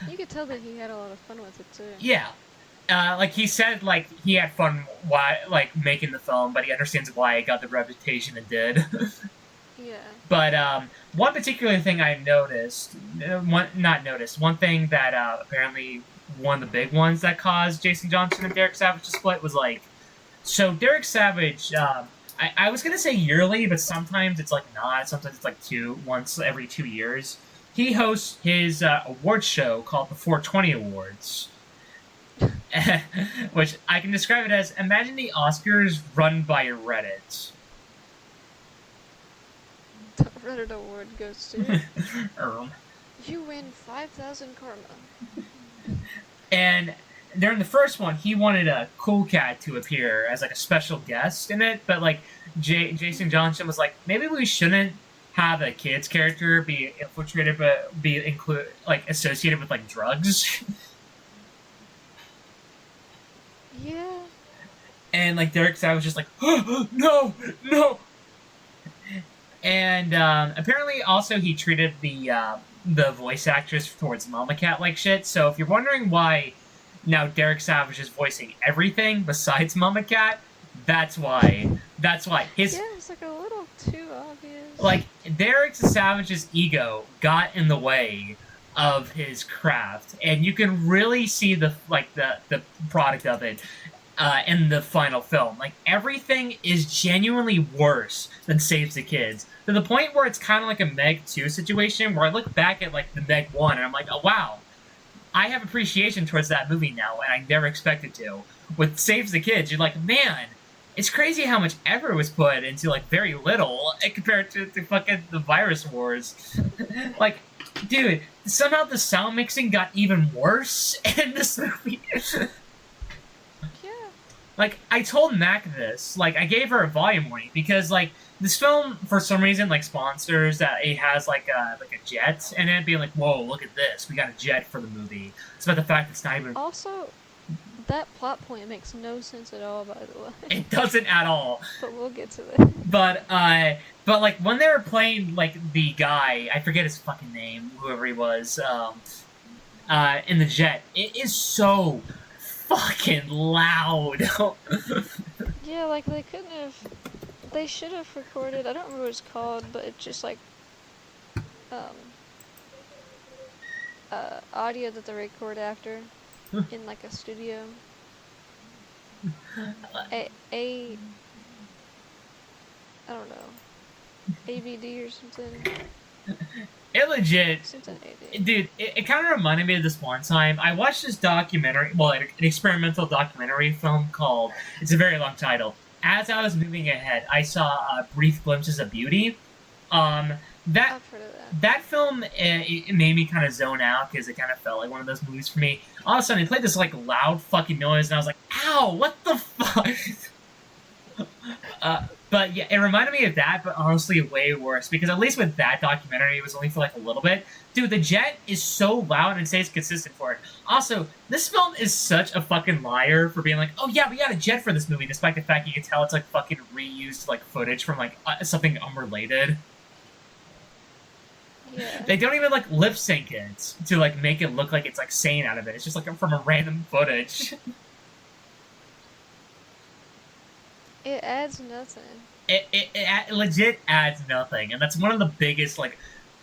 you could tell that he had a lot of fun with it too.
Yeah, like he said, like he had fun like making the film, but he understands why it got the reputation it did.
Yeah.
But one particular thing I noticed, one thing that apparently one of the big ones that caused Jason Johnson and Derek Savage to split was like, so Derek Savage, I was gonna say yearly, but sometimes it's like not. Sometimes it's like once every 2 years. He hosts his award show called the 420 Awards, which I can describe it as: imagine the Oscars run by Reddit.
The Reddit award goes to you win 5,000 karma.
And during the first one, he wanted a Cool Cat to appear as like a special guest in it, but like Jason Johnson was like, maybe we shouldn't have a kid's character be infiltrated, but be associated with like drugs.
Yeah.
And like Derek Savage was just like, oh, no. And apparently, also he treated the voice actress towards Mama Cat like shit. So if you're wondering why now Derek Savage is voicing everything besides Mama Cat, that's why. That's why
it's like a little too obvious.
Like Derek Savage's ego got in the way of his craft, and you can really see the product of it. In the final film, like everything is genuinely worse than Save the Kids, to the point where it's kind of like a Meg 2 situation, where I look back at like the Meg 1 and I'm like, oh wow, I have appreciation towards that movie now, and I never expected to. With Save the Kids, you're like, man, it's crazy how much effort was put into like very little compared to fucking the Virus Wars. Like, dude, somehow the sound mixing got even worse in this movie. Like, I told Mac this, like, I gave her a volume warning, because, like, this film, for some reason, like, sponsors that it has, like a jet, and it being like, whoa, look at this, we got a jet for the movie. It's about the fact it's not even...
Also, that plot point makes no sense at all, by the way.
It doesn't at all.
But we'll get to that.
But, like, when they were playing, like, the guy, I forget his fucking name, whoever he was, in the jet, it is so... fucking loud.
Yeah, like they should have recorded, I don't remember what it's called, but it's just like audio that they record after in like a studio. I don't know, AVD or something.
It legit, dude, it kind of reminded me of this one time. I watched this documentary, well, an experimental documentary film called, it's a very long title. As I was moving ahead, I saw Brief Glimpses of Beauty.
I've heard of that.
That film, it made me kind of zone out, because it kind of felt like one of those movies for me. All of a sudden, it played this like loud fucking noise, and I was like, ow, what the fuck? But yeah, it reminded me of that, but honestly way worse, because at least with that documentary, it was only for like a little bit. Dude, the jet is so loud and stays consistent for it. Also, this film is such a fucking liar for being like, oh yeah, we got a jet for this movie, despite the fact you can tell it's like fucking reused like footage from like something unrelated.
Yeah.
They don't even like lip sync it to like make it look like it's like saying out of it. It's just like from a random footage.
It adds nothing.
It legit adds nothing, and that's one of the biggest like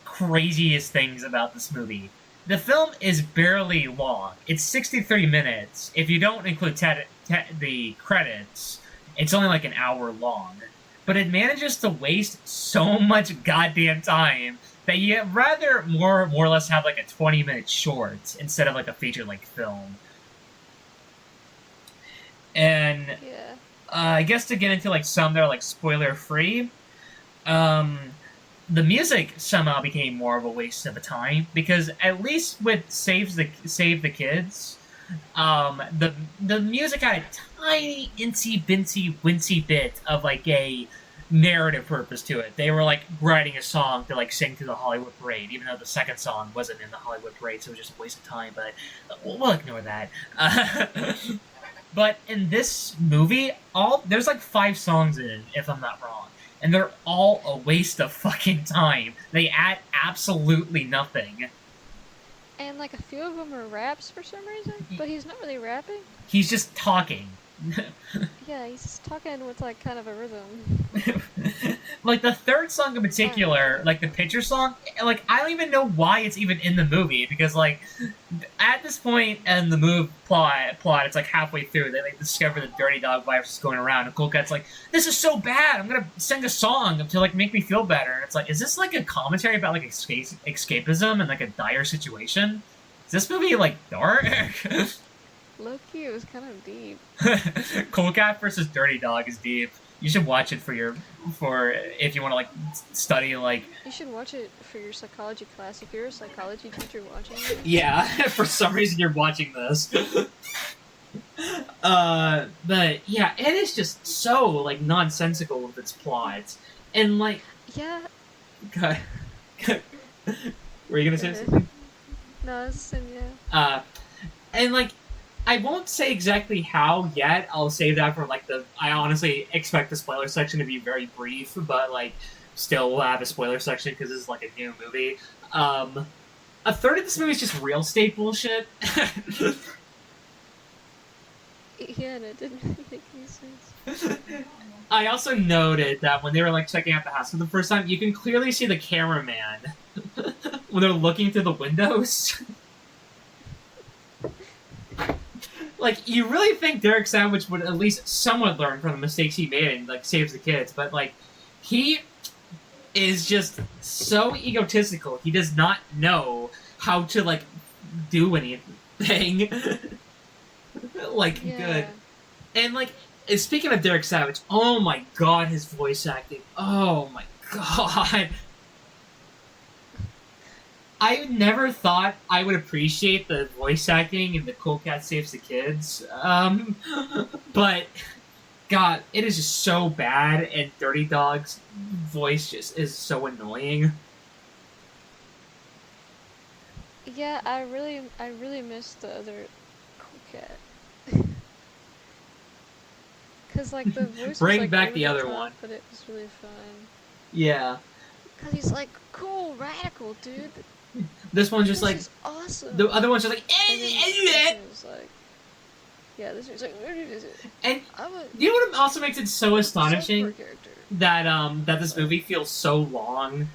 craziest things about this movie. The film is barely long. It's 63 minutes. If you don't include the credits, it's only like an hour long. But it manages to waste so much goddamn time that you rather more or less have like a 20-minute short instead of like a feature-length film. And
yeah.
I guess to get into like some that are like spoiler-free, the music somehow became more of a waste of time because at least with Save the Kids, the music had a tiny incy bincy wincy bit of like a narrative purpose to it. They were like writing a song to like sing to the Hollywood Parade, even though the second song wasn't in the Hollywood Parade, so it was just a waste of time. But we'll ignore that. But in this movie, there's like 5 songs in it, if I'm not wrong. And they're all a waste of fucking time. They add absolutely nothing.
And like a few of them are raps for some reason, but he's not really rapping.
He's just talking.
Yeah, he's just talking with like kind of a rhythm.
Like the third song in particular, like the picture song, like I don't even know why it's even in the movie because like at this point in the movie plot, it's like halfway through they like discover the dirty dog virus is going around, and Cool Cat's like, "This is so bad. I'm gonna sing a song to like make me feel better." And it's like, is this like a commentary about like escapism and like a dire situation? Is this movie like dark?
Low-key, it was kind of deep.
Cool Cat versus Dirty Dog is deep. You should watch it for if you want to like study like.
You should watch it for your psychology class if you're a psychology teacher watching it.
Yeah, for some reason you're watching this. But yeah, it is just so like nonsensical with its plot, and like.
Yeah.
God. Were you gonna say something?
No, it's yeah.
And like. I won't say exactly how yet. I'll save that for like I honestly expect the spoiler section to be very brief, but like still we'll have a spoiler section because this is like a new movie. A third of this movie is just real estate bullshit.
Yeah, and it didn't make any sense.
I also noted that when they were like checking out the house for the first time, you can clearly see the cameraman when they're looking through the windows. Like, you really think Derek Savage would at least somewhat learn from the mistakes he made and, like, saves the kids, but, like, he is just so egotistical. He does not know how to, like, do anything, like, good. And, like, speaking of Derek Savage, oh my god, his voice acting. Oh my god. I never thought I would appreciate the voice acting in the Cool Cat Saves the Kids, but God, it is just so bad, and Dirty Dog's voice just is so annoying.
Yeah, I really miss the other Cool Cat. Cause like the voice
Bring
was, like,
back the
over
other
top,
one.
but it was really fun.
Yeah.
Cause he's like cool, radical, dude.
This one's just
this
like
is awesome.
the other one's just like.
Yeah, this one's like.
And you know what also makes it so astonishing that that this movie feels so long.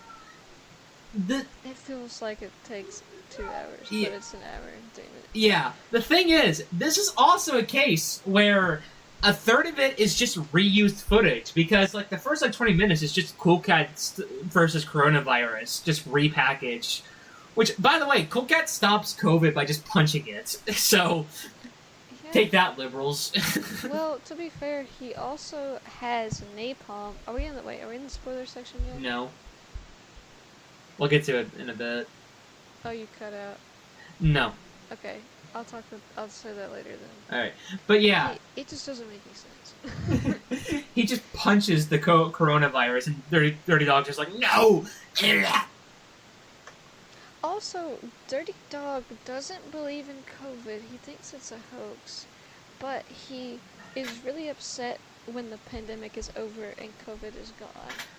It feels like it takes 2 hours,
yeah.
but it's an hour and 10 minutes.
Yeah, the thing is, this is also a case where a third of it is just reused footage because like the first like 20 minutes is just Cool Cat versus coronavirus, just repackaged. Which, by the way, Cool Cat stops COVID by just punching it. So, yeah. Take that, liberals.
Well, to be fair, he also has napalm. Are we in the spoiler section yet?
No. We'll get to it in a bit.
Oh, you cut out.
No.
Okay, I'll say that later then.
All right, but yeah,
it just doesn't make any
sense. He just punches the coronavirus, and Dirty Dog's just like, no.
Also, Dirty Dog doesn't believe in COVID. He thinks it's a hoax. But he is really upset when the pandemic is over and COVID is gone.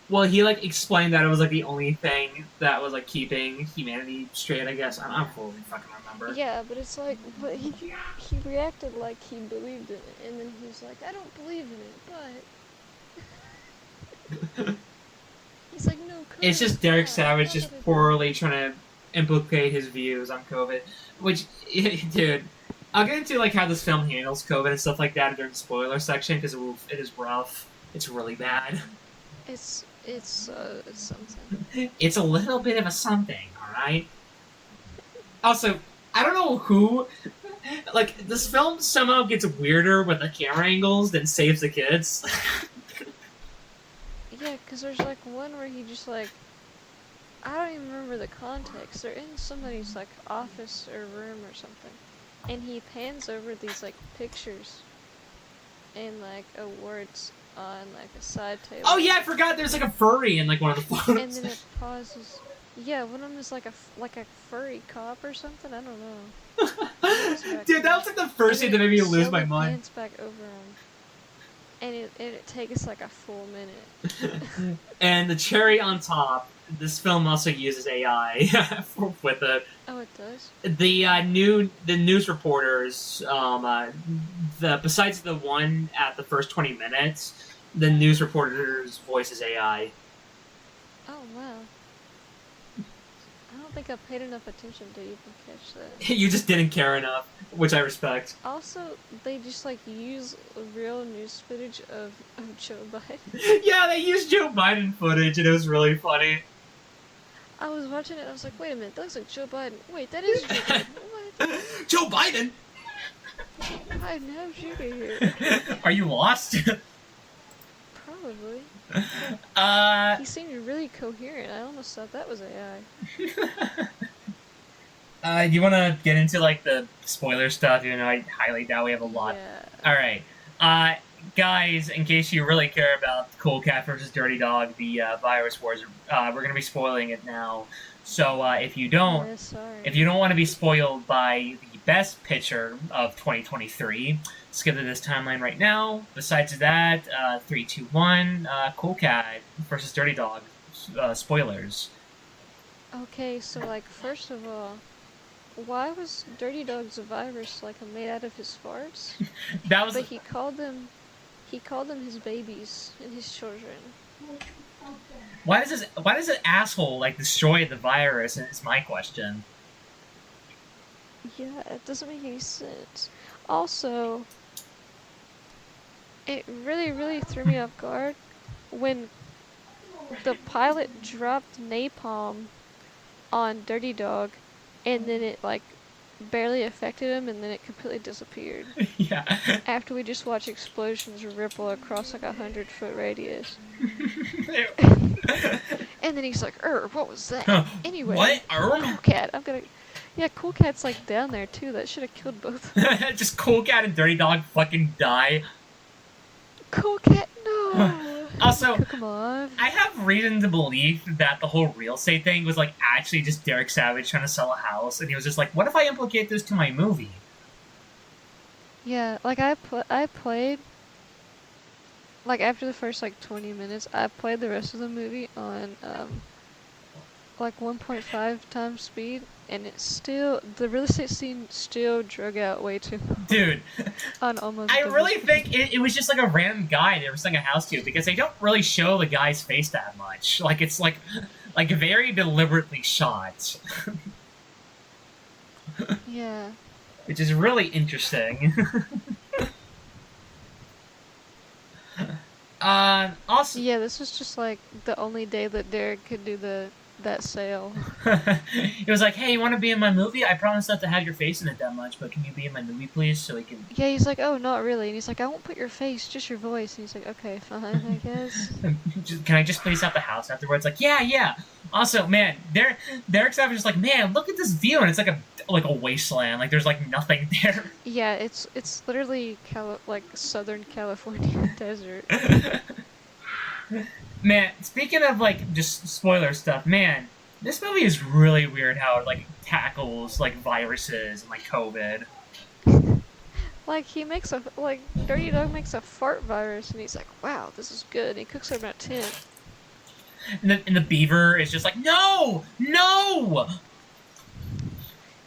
Well, he like explained that it was like the only thing that was like keeping humanity straight. I guess I'm fully fucking remember.
Yeah, but it's like, but he reacted like he believed in it, and then he was like, I don't believe in it, but he's like, no. COVID
it's just Derek Savage just
COVID.
poorly trying to implicate his views on COVID, which, dude. I'll get into like how this film handles COVID and stuff like that during the spoiler section because it is rough. It's really bad.
It's something.
It's a little bit of a something, all right. Also, I don't know who. Like this film somehow gets weirder with the camera angles than saves the kids.
Yeah, because there's like one where he just like, I don't even remember the context. They're in somebody's like office or room or something. And he pans over these, like, pictures and, like, awards on, like, a side table.
Oh, yeah, I forgot there's, like, a furry in, like, one of the photos.
And then it pauses. Yeah, one of them is, like, a furry cop or something? I don't know.
Dude, that was, like, the first thing that made me lose my mind.
Pans back over him. And it takes, like, a full minute.
And the cherry on top, this film also uses AI with it.
Oh, it does?
The news reporters, besides the one at the first 20 minutes, the news reporter's voice is AI.
Oh, wow. I don't think I paid enough attention to even catch that.
You just didn't care enough, which I respect.
Also, they just, like, use real news footage of Joe Biden.
Yeah, they used Joe Biden footage, and it was really funny.
I was watching it and I was like, wait a minute, that looks like Joe Biden. Wait, that is Joe Biden. What?
Joe Biden?
Biden, how'd you get here?
Are you lost?
Probably. He seemed really coherent. I almost thought that was AI.
You want to get into, like, the spoiler stuff? Even though I highly doubt we have a lot.
Yeah.
Alright. Guys, in case you really care about Cool Cat versus Dirty Dog, the Virus Wars, we're going to be spoiling it now. So if you don't, want to be spoiled by the best picture of 2023, skip to this timeline right now. Besides that, 3, 2, 1, Cool Cat versus Dirty Dog, spoilers.
Okay, so like first of all, why was Dirty Dog's virus like made out of his farts?
That was.
But he called them his babies and his children.
Why does this asshole like destroy the virus? Is my question.
Yeah, it doesn't make any sense. Also, it really, really threw me off guard when the pilot dropped napalm on Dirty Dog, and then it like barely affected him, and then it completely disappeared.
Yeah.
After we just watched explosions ripple across like 100-foot radius. And then he's like, what was that? Anyway,
what?
Cool Cat, yeah, Cool Cat's like down there too. That should have killed both.
Just Cool Cat and Dirty Dog fucking die.
Cool Cat, no.
Also,
Cook 'em off.
I have reason to believe that the whole real estate thing was like actually just Derek Savage trying to sell a house, and he was just like, "What if I implicate this to my movie?"
Yeah, like I played. Like after the first like 20 minutes, I played the rest of the movie on like 1.5 times speed, and it's still the real estate scene still drug out way too long.
Dude,
on almost.
I really think it was just like a random guy they were selling a house to, because they don't really show the guy's face that much. Like it's like very deliberately shot.
Yeah.
Which is really interesting. Also,
yeah, this was just like the only day that Derek could do that sale.
It was like, hey, you want to be in my movie? I promise not to have your face in it that much, but can you be in my movie, please, so we can...
Yeah, he's like, oh, not really. And he's like, I won't put your face, just your voice. And he's like, okay, fine, I guess.
Can I just please have the house afterwards? Like, yeah. Also, man, Derek Savage is like, man, look at this view, and it's like a wasteland. Like, there's like nothing there.
Yeah, it's literally like Southern California desert.
Man, speaking of like just spoiler stuff, man, this movie is really weird how it like tackles like viruses and like COVID.
Like, Dirty Dog makes a fart virus, and he's like, wow, this is good. And he cooks it in a tent.
And the beaver is just like, no! No!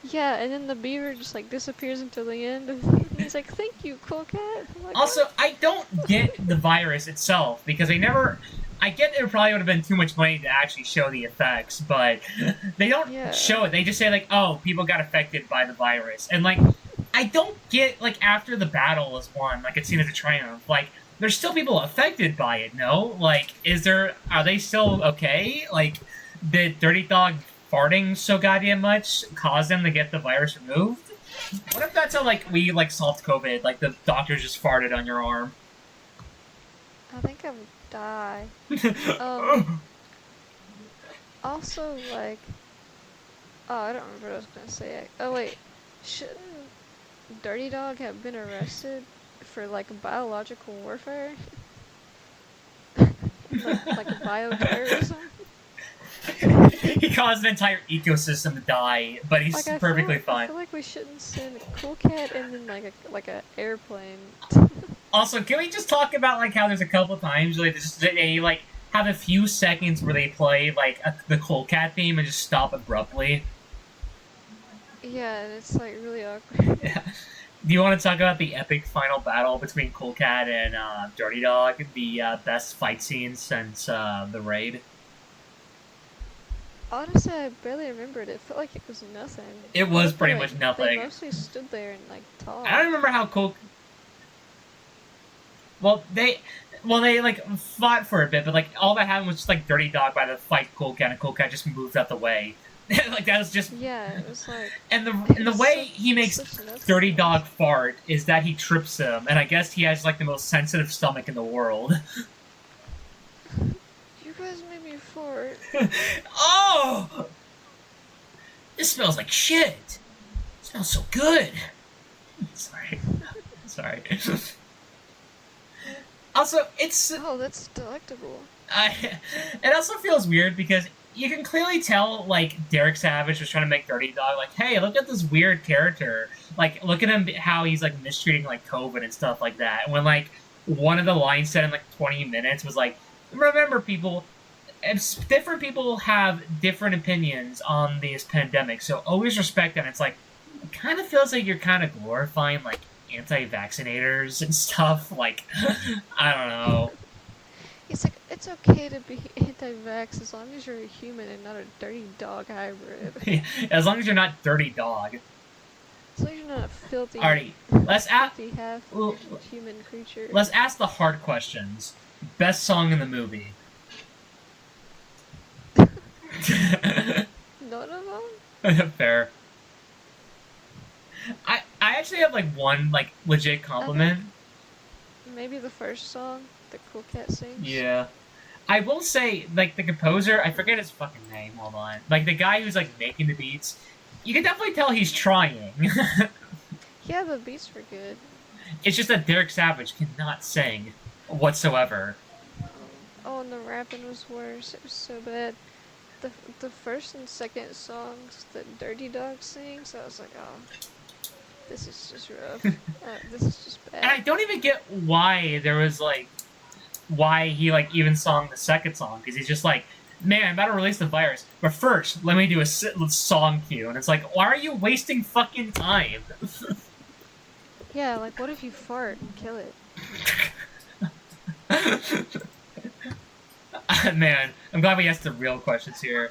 Yeah, and then the beaver just, like, disappears until the end. And he's like, thank you, cool cat. Like,
Also,
what?
I don't get the virus itself, because they never... I get there probably would have been too much money to actually show the effects, but they don't show it. They just say, like, oh, people got affected by the virus. And, like, I don't get, like, after the battle is won, like, it's seen as a triumph, like, there's still people affected by it, no? Like, are they still okay? Like, did Dirty Dog farting so goddamn much cause them to get the virus removed? What if that's how, like, we, like, solved COVID? Like, the doctors just farted on your arm.
I think I would die. Also, like... Oh, I don't remember what I was gonna say. Oh, wait. Shouldn't Dirty Dog have been arrested for, like, biological warfare? like bioterrorism?
He caused an entire ecosystem to die, but he's perfectly fine.
I feel like we shouldn't send Cool Cat and then like a airplane.
Also, can we just talk about like how there's a couple times like they like have a few seconds where they play like the Cool Cat theme and just stop abruptly?
Yeah, and it's like really awkward.
Yeah. Do you want to talk about the epic final battle between Cool Cat and Dirty Dog? The best fight scene since the raid.
Honestly, I barely remembered. It felt like it was nothing.
It was pretty much nothing.
They mostly stood there and like talked.
I don't remember how cool. Well, they like fought for a bit, but like all that happened was just like Dirty Dog by the fight Cool Cat, and Cool Cat just moved out the way. Like that was just.
Yeah, it was like.
And the way he makes Dirty Dog fart is that he trips him, and I guess he has like the most sensitive stomach in the world.
You guys made me fart.
Oh! This smells like shit. It smells so good. Sorry. Sorry. Also, it's...
Oh, that's delectable.
It also feels weird because you can clearly tell, like, Derek Savage was trying to make Dirty Dog, like, hey, look at this weird character. Like, look at him, how he's, like, mistreating, like, COVID and stuff like that. When, like, one of the lines said in, like, 20 minutes was, like, remember, people, different people have different opinions on this pandemic, so always respect them. It's like, it kind of feels like you're kind of glorifying, like, anti-vaccinators and stuff. Like, I don't know.
It's like, it's okay to be anti-vax as long as you're a human and not a dirty dog hybrid.
Yeah, as long as you're not Dirty Dog.
As long as you're not a filthy,
Alrighty, let's ask
half-human creature.
Let's ask the hard questions. Best song in the movie.
None of them?
Fair. I actually have like one like legit compliment.
Maybe the first song that Cool Cat sings.
Yeah. I will say, like, the composer, I forget his fucking name, hold on. Like, the guy who's, like, making the beats, you can definitely tell he's trying.
Yeah, the beats were good.
It's just that Derek Savage cannot sing whatsoever.
Oh, and the rapping was worse. It was so bad. The first and second songs that Dirty Dog sings, I was like, oh, this is just rough. This is just bad.
And I don't even get why there was, like, why he, like, even sung the second song. Because he's just like, man, I'm about to release the virus. But first, let me do a song cue. And it's like, why are you wasting fucking time?
Yeah, like, what if you fart and kill it?
Man, I'm glad we asked the real questions here.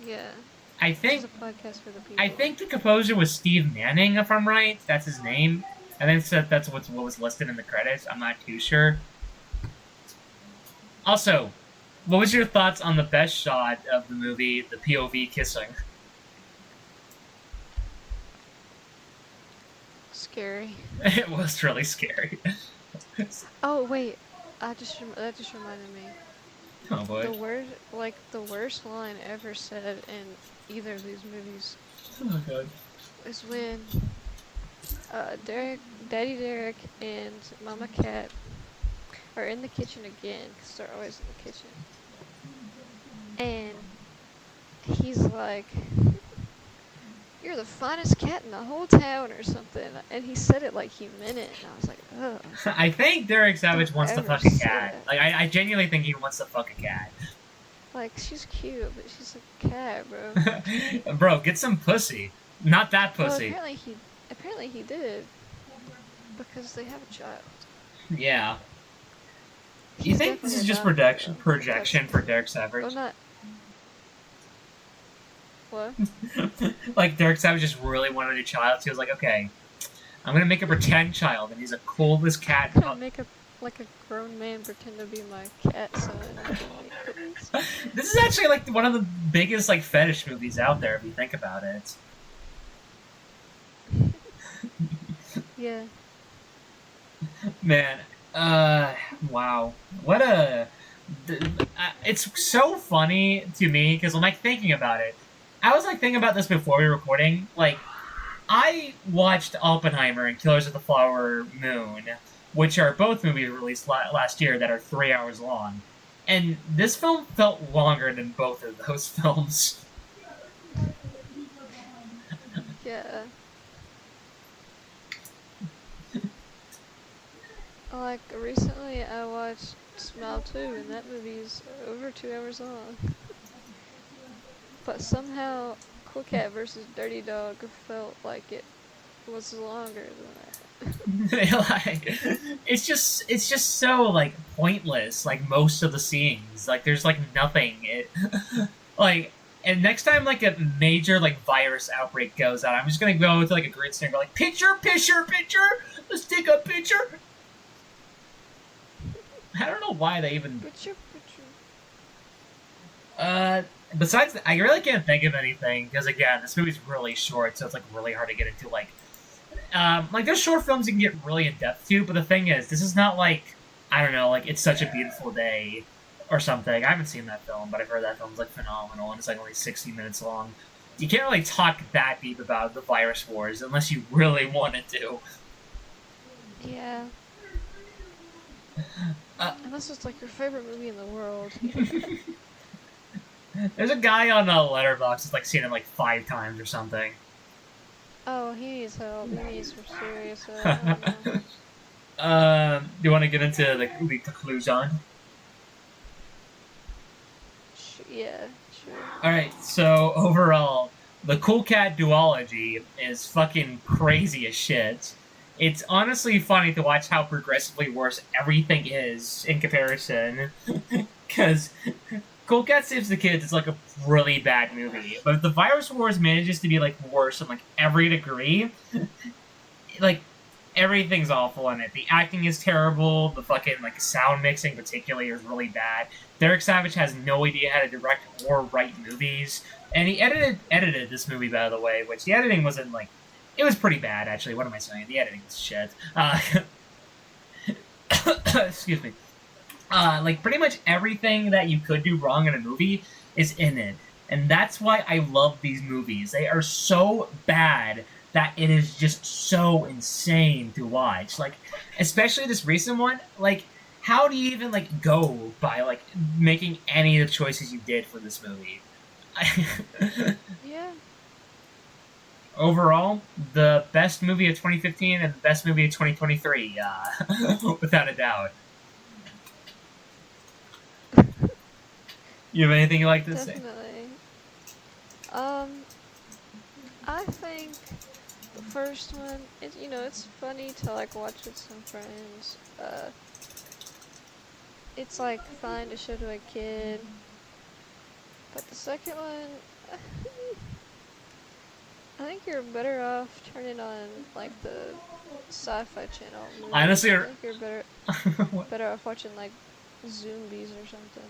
Yeah.
I think
this is a podcast for the people.
I think the composer was Steve Manning, if I'm right. That's his name. I think that's what was listed in the credits. I'm not too sure. Also, what was your thoughts on the best shot of the movie, the POV kissing?
Scary.
It was really scary.
Oh wait, that just reminded me.
Oh boy.
The worst line ever said in either of these movies.
Oh god.
Is when Daddy Derek and Mama Cat are in the kitchen again, because they're always in the kitchen. And he's like, "You're the finest cat in the whole town," or something. And he said it like he meant it, and I was like, ugh.
I think Derek Savage wants to fuck a cat.
That.
Like, I genuinely think he wants to fuck a cat.
Like, she's cute, but she's a cat, bro.
Bro, get some pussy. Not that pussy.
Well, apparently he did. Because they have a child.
Yeah. Do you think this is just projection for Derek Savage?
Oh, not. What?
Like, Derek Savage just really wanted a child, so he was like, okay, I'm gonna make a pretend child, and he's the coolest cat.
I'm gonna make a grown man pretend to be my cat son.
This is actually, like, one of the biggest, like, fetish movies out there, if you think about it.
Yeah.
Man, wow. What a... It's so funny to me, because I'm, like, thinking about it. I was, like, thinking about this before we were recording. Like, I watched Oppenheimer and Killers of the Flower Moon, which are both movies released last year that are 3 hours long. And this film felt longer than both of those films.
Yeah. Like, recently I watched Smile 2, and that movie's over 2 hours long. But somehow, Cool Cat vs. Dirty Dog felt like it was longer than that.
Like, it's just so, like, pointless, like, most of the scenes. Like, there's, like, nothing. Like, and next time, like, a major, like, virus outbreak goes out, I'm just gonna go to, like, a green screen and go, like, picture! Let's take a picture! I don't know why they even...
Picture.
Besides, I really can't think of anything, because, again, this movie's really short, so it's, like, really hard to get into, like, there's short films you can get really in-depth to, but the thing is, this is not, like, I don't know, like, It's Such a Beautiful Day, or something. I haven't seen that film, but I've heard that film's, like, phenomenal, and it's, like, only 60 minutes long. You can't really talk that deep about the virus wars, unless you really wanted to.
Yeah. Unless it's, like, your favorite movie in the world.
There's a guy on Letterboxd that's, like, seen it, like, 5 times or something.
Oh, he needs help. He needs some serious help.
Do you want to get into the conclusion?
Yeah, sure.
Alright, so overall, the Cool Cat Duology is fucking crazy as shit. It's honestly funny to watch how progressively worse everything is in comparison. Because Cool Cat Saves the Kids is like a really bad movie. But if the Virus Wars manages to be like worse in like every degree, like everything's awful in it. The acting is terrible, the fucking like sound mixing particularly is really bad. Derek Savage has no idea how to direct or write movies. And he edited this movie, by the way, which the editing wasn't like... It was pretty bad, actually. What am I saying? The editing was shit. Excuse me. Like, pretty much everything that you could do wrong in a movie is in it. And that's why I love these movies. They are so bad that it is just so insane to watch. Like, especially this recent one, like, how do you even, like, go by, like, making any of the choices you did for this movie?
Yeah.
Overall, the best movie of 2015 and the best movie of 2023, without a doubt. You have anything you'd like to say?
Definitely. I think the first one, it's funny to like watch with some friends. It's like fine to show to a kid. But the second one, I think you're better off turning on like the Sci-Fi Channel movies.
Honestly,
I think you're better off watching like Zombies or something.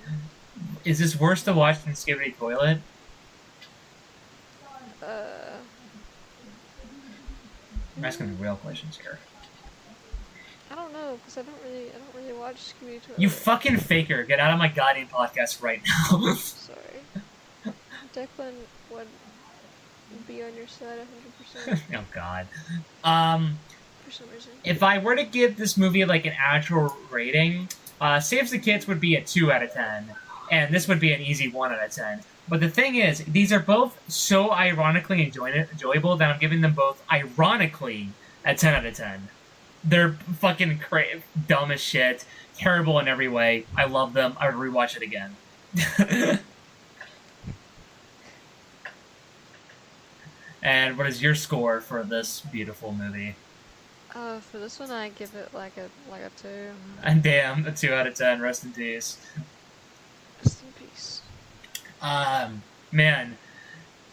Is this worse to watch than Skibidi Toilet? I'm asking real questions here.
I don't know, because I don't really watch Skibidi Toilet.
You fucking faker! Get out of my goddamn podcast right now.
Sorry. Declan would be on your side 100%.
Oh god.
For some reason.
If I were to give this movie like an actual rating, Saves the Kids would be a 2 out of 10. and this would be an easy 1 out of 10. But the thing is, these are both so ironically enjoyable that I'm giving them both ironically a 10 out of 10. They're fucking dumb as shit, terrible in every way. I love them. I would rewatch it again. And what is your score for this beautiful movie?
For this one, I give it like a 2.
And damn, a 2 out of 10. Rest in peace.
Rest in peace.
Man.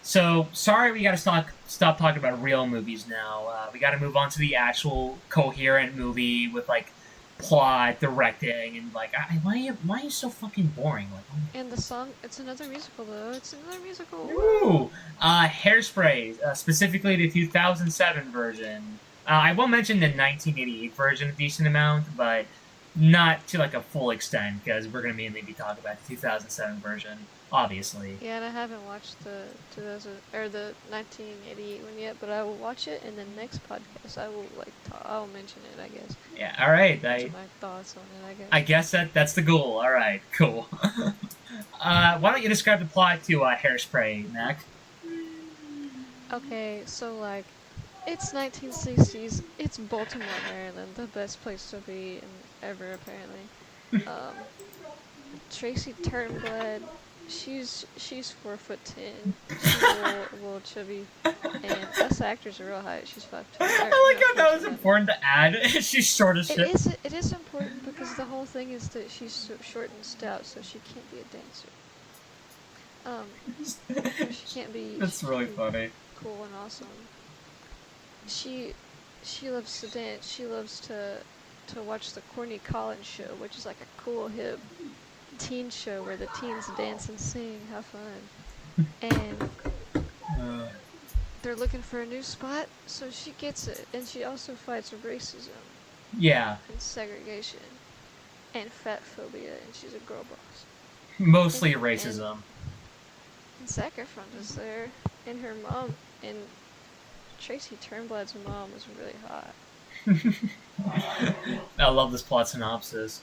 So, sorry we gotta stop talking about real movies now. We gotta move on to the actual coherent movie with, like, plot, directing, and, like, why are you so fucking boring? Like,
and the song, it's another musical, though. It's another musical.
Ooh! Hairspray, specifically the 2007 version. I will mention the 1988 version a decent amount, but not to, like, a full extent, because we're gonna mainly be talking about the 2007 version. Obviously.
Yeah, and I haven't watched the 1988 one yet, but I will watch it in the next podcast. I will I'll mention it, I guess.
Yeah, all right.
My thoughts on it, I guess.
I guess that's the goal. All right, cool. Why don't you describe the plot to Hairspray, Mac?
Okay, so it's 1960s. It's Baltimore, Maryland, the best place to be ever, apparently. Tracy Turnblad. She's 4'10". She's a little chubby, and us actors are real height. She's 5'2".
I like how that was important to add. She's short as shit.
It is important because the whole thing is that she's so short and stout, so she can't be a dancer. She can't be.
That's really funny.
Cool and awesome. She loves to dance. She loves to watch the Corny Collins show, which is like a cool hip teen show where the teens dance and sing, have fun. And they're looking for a new spot, so she gets it. And she also fights racism.
Yeah.
And segregation. And fat phobia, and she's a girl boss.
Mostly racism.
And Zac Efron is there, and her mom, and Tracy Turnblad's mom was really hot.
I love this plot synopsis.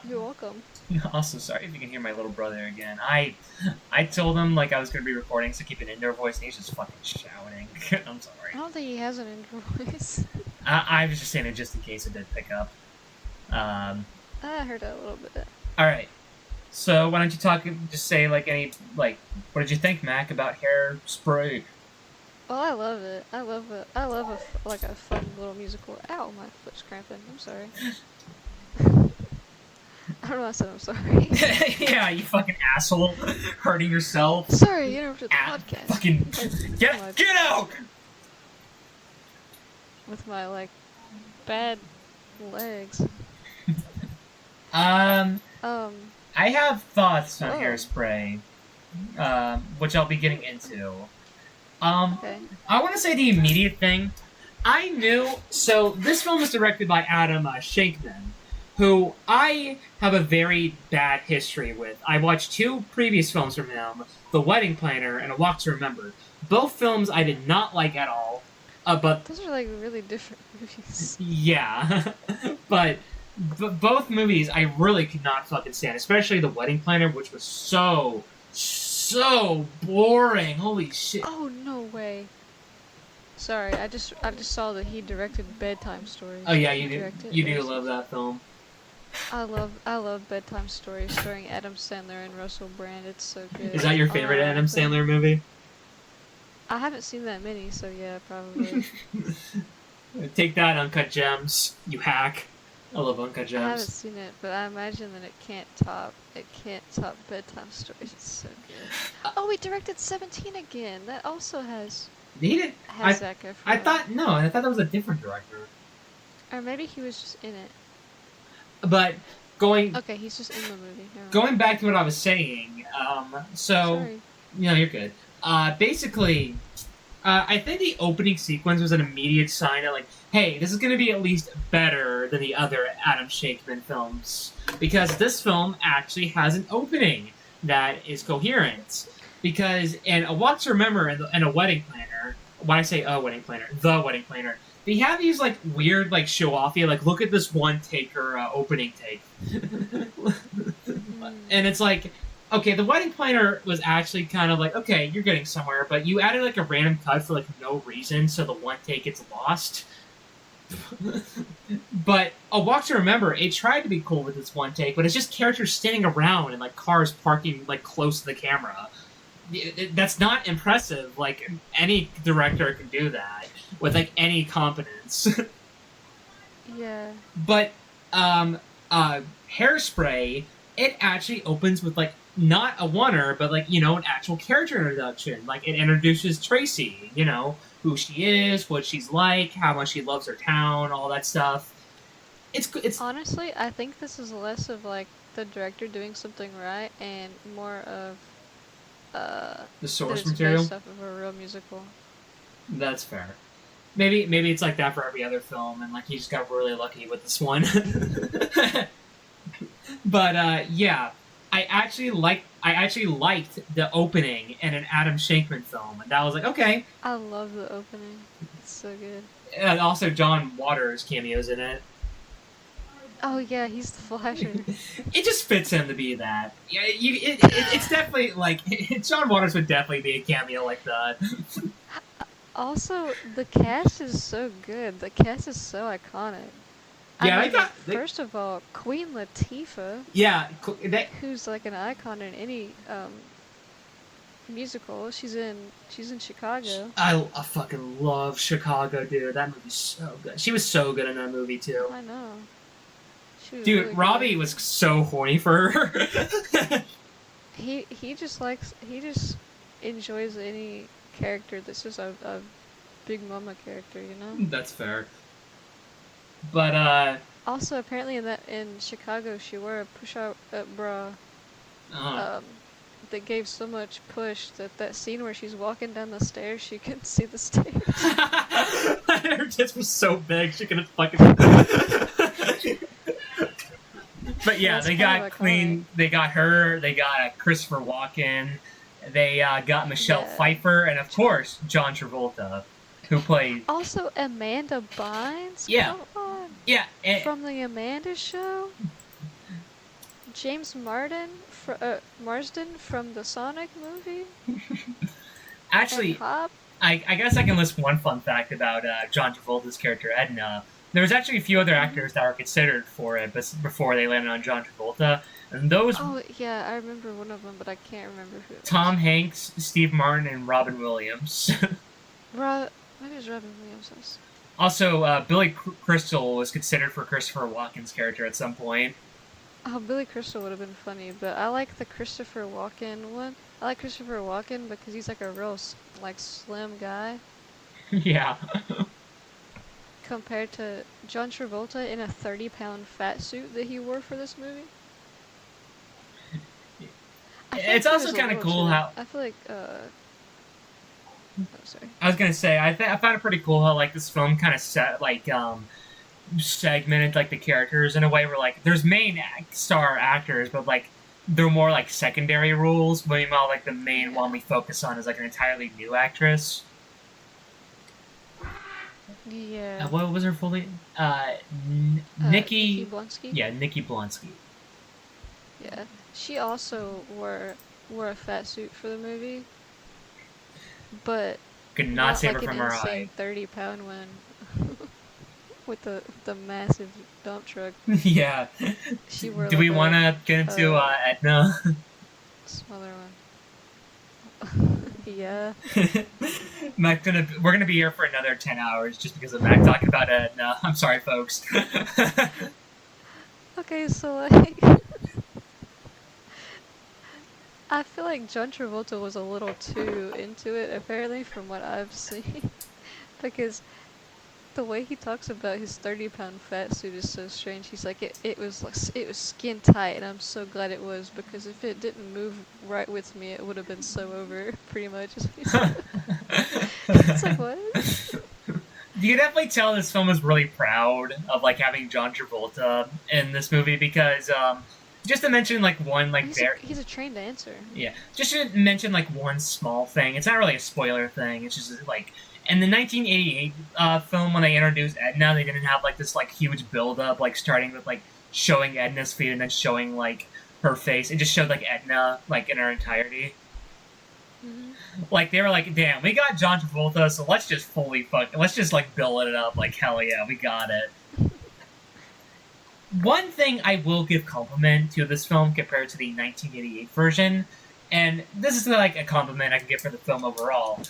You're welcome.
Also, sorry if you can hear my little brother again. I told him I was going to be recording, so keep an indoor voice, and he's just fucking shouting. I'm sorry.
I don't think he has an indoor voice.
I was just saying it just in case it did pick up.
I heard it a little bit.
All right. So why don't you just say what did you think, Mac, about Hairspray?
Oh, I love it. I love a fun little musical. Ow, my foot's cramping. I'm sorry. I don't know why I said I'm sorry.
Yeah, you fucking asshole. Hurting yourself.
Sorry, you interrupted the podcast.
Fucking get out!
With my, bad legs.
I have thoughts on Hairspray, which I'll be getting into.
Okay.
I want to say the immediate thing. I knew... So, this film was directed by Adam Shankman, who I have a very bad history with. I watched 2 previous films from him, The Wedding Planner and A Walk to Remember. Both films I did not like at all, but...
Those are, really different movies.
Yeah. but both movies I really could not fucking stand, especially The Wedding Planner, which was so boring. Holy shit.
Oh, no way. Sorry, I just saw that he directed Bedtime Stories.
Oh yeah, you do love that film.
I love Bedtime Stories starring Adam Sandler and Russell Brand. It's so good.
Is that your favorite Adam Sandler movie?
I haven't seen that many, so yeah, probably.
Take that, Uncut Gems, you hack. I love Uncut Gems.
I haven't seen it, but I imagine that it can't top Bedtime Stories. It's so good. Oh, he directed 17 again. That also has Zac Efron.
I thought that was a different director.
Or maybe he was just in it.
But
okay, he's just in the movie.
Going back to what I was saying,
Sorry.
You're good. Basically, I think the opening sequence was an immediate sign of hey, this is going to be at least better than the other Adam Shankman films, because this film actually has an opening that is coherent. Because in A Walk to Remember and A Wedding Planner, when I say A Wedding Planner, The Wedding Planner, they have these weird show-offy, look at this one take or opening take. And it's like, okay, the wedding planner was actually kind of like, okay, you're getting somewhere, but you added like a random cut for like no reason, so the one take gets lost. But A Walk to Remember, it tried to be cool with this one take, but it's just characters standing around and like cars parking like close to the camera. That's not impressive. Like any director can do that with like any competence.
Yeah.
But Hairspray, it actually opens with like not a oneer, but like, you know, an actual character introduction. Like it introduces Tracy, you know, who she is, what she's like, how much she loves her town, all that stuff. It's
honestly, I think this is less of like the director doing something right and more of
the source
that it's
material.
based off of a real musical.
That's fair. Maybe it's like that for every other film, and like he just got really lucky with this one. But yeah, I actually liked the opening in an Adam Shankman film, and that was like, okay.
I love the opening. It's so good.
And also, John Waters cameos in it.
Oh yeah, he's the Flasher.
It just fits him to be that. Yeah, it's definitely like John Waters would definitely be a cameo like that.
Also, the cast is so good. The cast is so iconic.
Yeah,
I mean, first of all, Queen Latifah.
Yeah,
who's like an icon in any musical. She's in Chicago.
I fucking love Chicago, dude. That movie's so good. She was so good in that movie too.
I know.
Dude,
really
Robbie
good.
was so horny for her.
he just enjoys any character that's just a big mama character, you know?
That's fair. But
also apparently in Chicago she wore a push-out bra that gave so much push that scene where she's walking down the stairs she couldn't see the stairs.
Her tits were so big she couldn't fucking. But yeah, they got Queen. They got her. They got Christopher Walken. They got Michelle Pfeiffer, and of course John Travolta, who played.
Also Amanda Bynes.
Yeah.
Come on.
Yeah.
From the Amanda Show. James Marsden from the Sonic movie.
Actually, I guess I can list one fun fact about John Travolta's character Edna. There was actually a few other actors that were considered for it, but before they landed on John Travolta, and those.
Oh yeah, I remember one of them, but I can't remember who.
Tom Hanks, Steve Martin, and Robin Williams.
Maybe it's Robin Williams.
Also, Billy Crystal was considered for Christopher Walken's character at some point.
Oh, Billy Crystal would have been funny, but I like the Christopher Walken one. I like Christopher Walken because he's like a real like slim guy.
Yeah.
Compared to John Travolta in a 30-pound fat suit that he wore for this movie.
It's also kind of cool how...
I feel like, oh, sorry.
I was gonna say, I found it pretty cool how, like, this film kind of segmented, like, the characters in a way where, like, there's main star actors, but, like, they're more, like, secondary roles, meanwhile, like, the main one we focus on is, like, an entirely new actress.
Yeah.
What was her full name?
Nikki Blonsky?
Yeah, Nikki Blonsky.
Yeah. She also wore a fat suit for the movie. But
could not save
like
her from her eye.
30-pound one. With the massive dump truck.
Yeah.
She wore
Do we want to get into Edna?
Smaller one. Yeah.
We're gonna be here for another 10 hours just because of Mac talking about Edna. I'm sorry, folks.
Okay, so like, I feel like John Travolta was a little too into it, apparently, from what I've seen, because the way he talks about his 30-pound fat suit is so strange. He's like, it was skin tight, and I'm so glad it was, because if it didn't move right with me, it would have been so over, pretty much. It's like, what?
You can definitely tell this film is really proud of like having John Travolta in this movie because just to mention like one like
he's a trained dancer.
Yeah, just to mention like one small thing. It's not really a spoiler thing. It's just like in the 1988 film when they introduced Edna, they didn't have like this like huge build up like starting with like showing Edna's feet and then showing like her face. It just showed like Edna like in her entirety.
Mm-hmm.
Like they were like, damn, we got John Travolta, so let's just let's just like build it up. Like hell yeah, we got it. One thing I will give compliment to this film compared to the 1988 version, and this is like a compliment I can give for the film overall.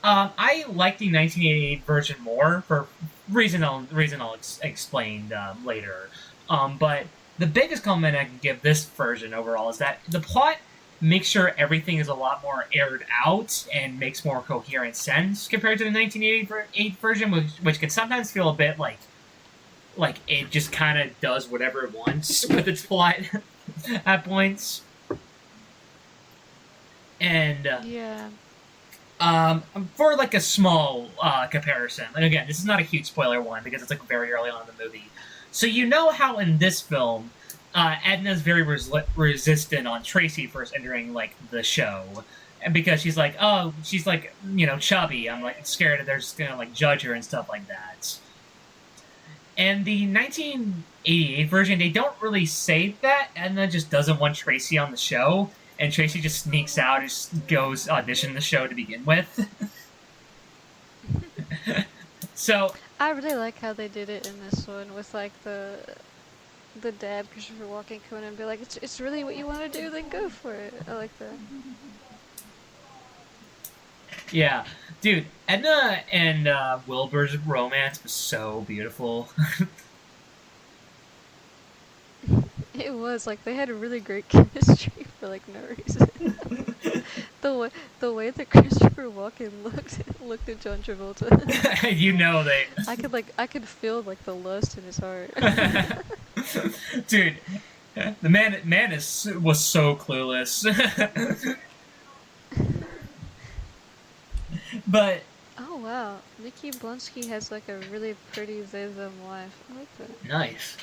I like the 1988 version more for reason I'll explain later. But the biggest compliment I can give this version overall is that the plot makes sure everything is a lot more aired out and makes more coherent sense compared to the 1988 version, which can sometimes feel a bit like it just kind of does whatever it wants with its plot at points. And
yeah.
For like a small comparison, and again, this is not a huge spoiler one because it's like very early on in the movie. So you know how in this film, Edna's very resistant on Tracy first entering like the show, and because she's like, oh, she's like, you know, chubby. I'm like scared that they're just gonna like judge her and stuff like that. And the 1988 version, they don't really say that. Edna just doesn't want Tracy on the show. And Tracy just sneaks out and just goes audition the show to begin with. So
I really like how they did it in this one with like the dad Christopher Walken coming in and be like, it's really what you want to do, then go for it. I like that.
Yeah, dude, Edna and Wilbur's romance was so beautiful.
It was like they had a really great chemistry for like no reason. the way that Christopher Walken looked at John Travolta.
You know they.
I could feel like the lust in his heart.
Dude, the man was so clueless. But
oh wow, Nikki Blonsky has like a really pretty they/them wife. I like that.
Nice.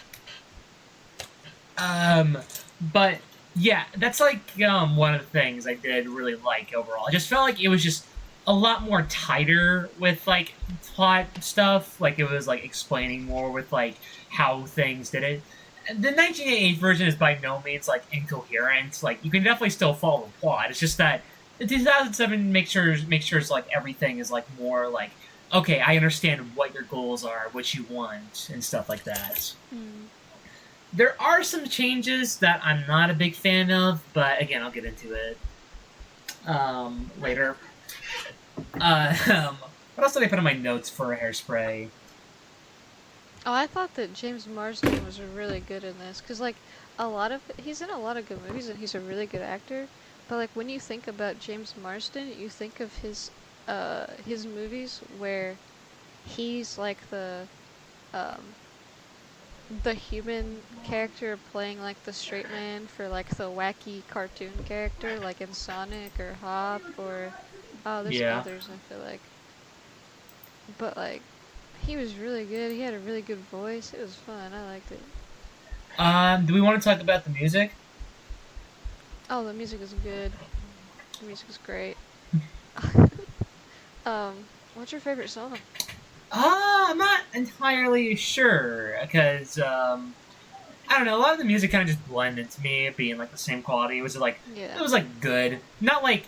But yeah, that's like one of the things I did really like overall. I just felt like it was just a lot more tighter with like plot stuff. Like it was like explaining more with like how things did it. The 1988 version is by no means like incoherent. Like you can definitely still follow the plot. It's just that the 2007 makes sure it's like everything is like more like, okay, I understand what your goals are, what you want, and stuff like that.
Mm.
There are some changes that I'm not a big fan of, but again, I'll get into it later. What else did I put in my notes for Hairspray?
Oh, I thought that James Marsden was really good in this, because like he's in a lot of good movies and he's a really good actor. But like when you think about James Marsden, you think of his movies where he's like the human character playing like the straight man for like the wacky cartoon character, like in Sonic or Hop or there's others I feel like. But like he was really good. He had a really good voice. It was fun. I liked it.
Do we want to talk about the music?
Oh, the music is good. The music is great. What's your favorite song?
I'm not entirely sure, because, I don't know, a lot of the music kind of just blended to me, being, like, the same quality. It was, like, good. Not, like,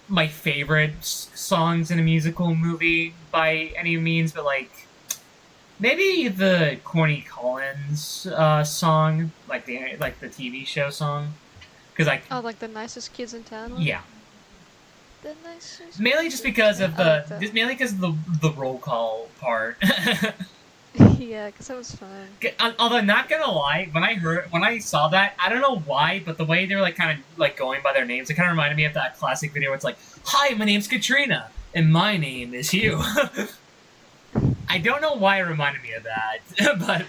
my favorite songs in a musical movie by any means, but, like, maybe the Corny Collins, song, like the TV show song. Cause like
the nicest kids in town one?
Yeah.
The nicest.
Mainly just because of the roll call part.
Yeah, because that was fun.
Although not gonna lie, when I saw that, I don't know why, but the way they were like kind of like going by their names, it kind of reminded me of that classic video where it's like, "Hi, my name's Katrina, and my name is Hugh." I don't know why it reminded me of that, but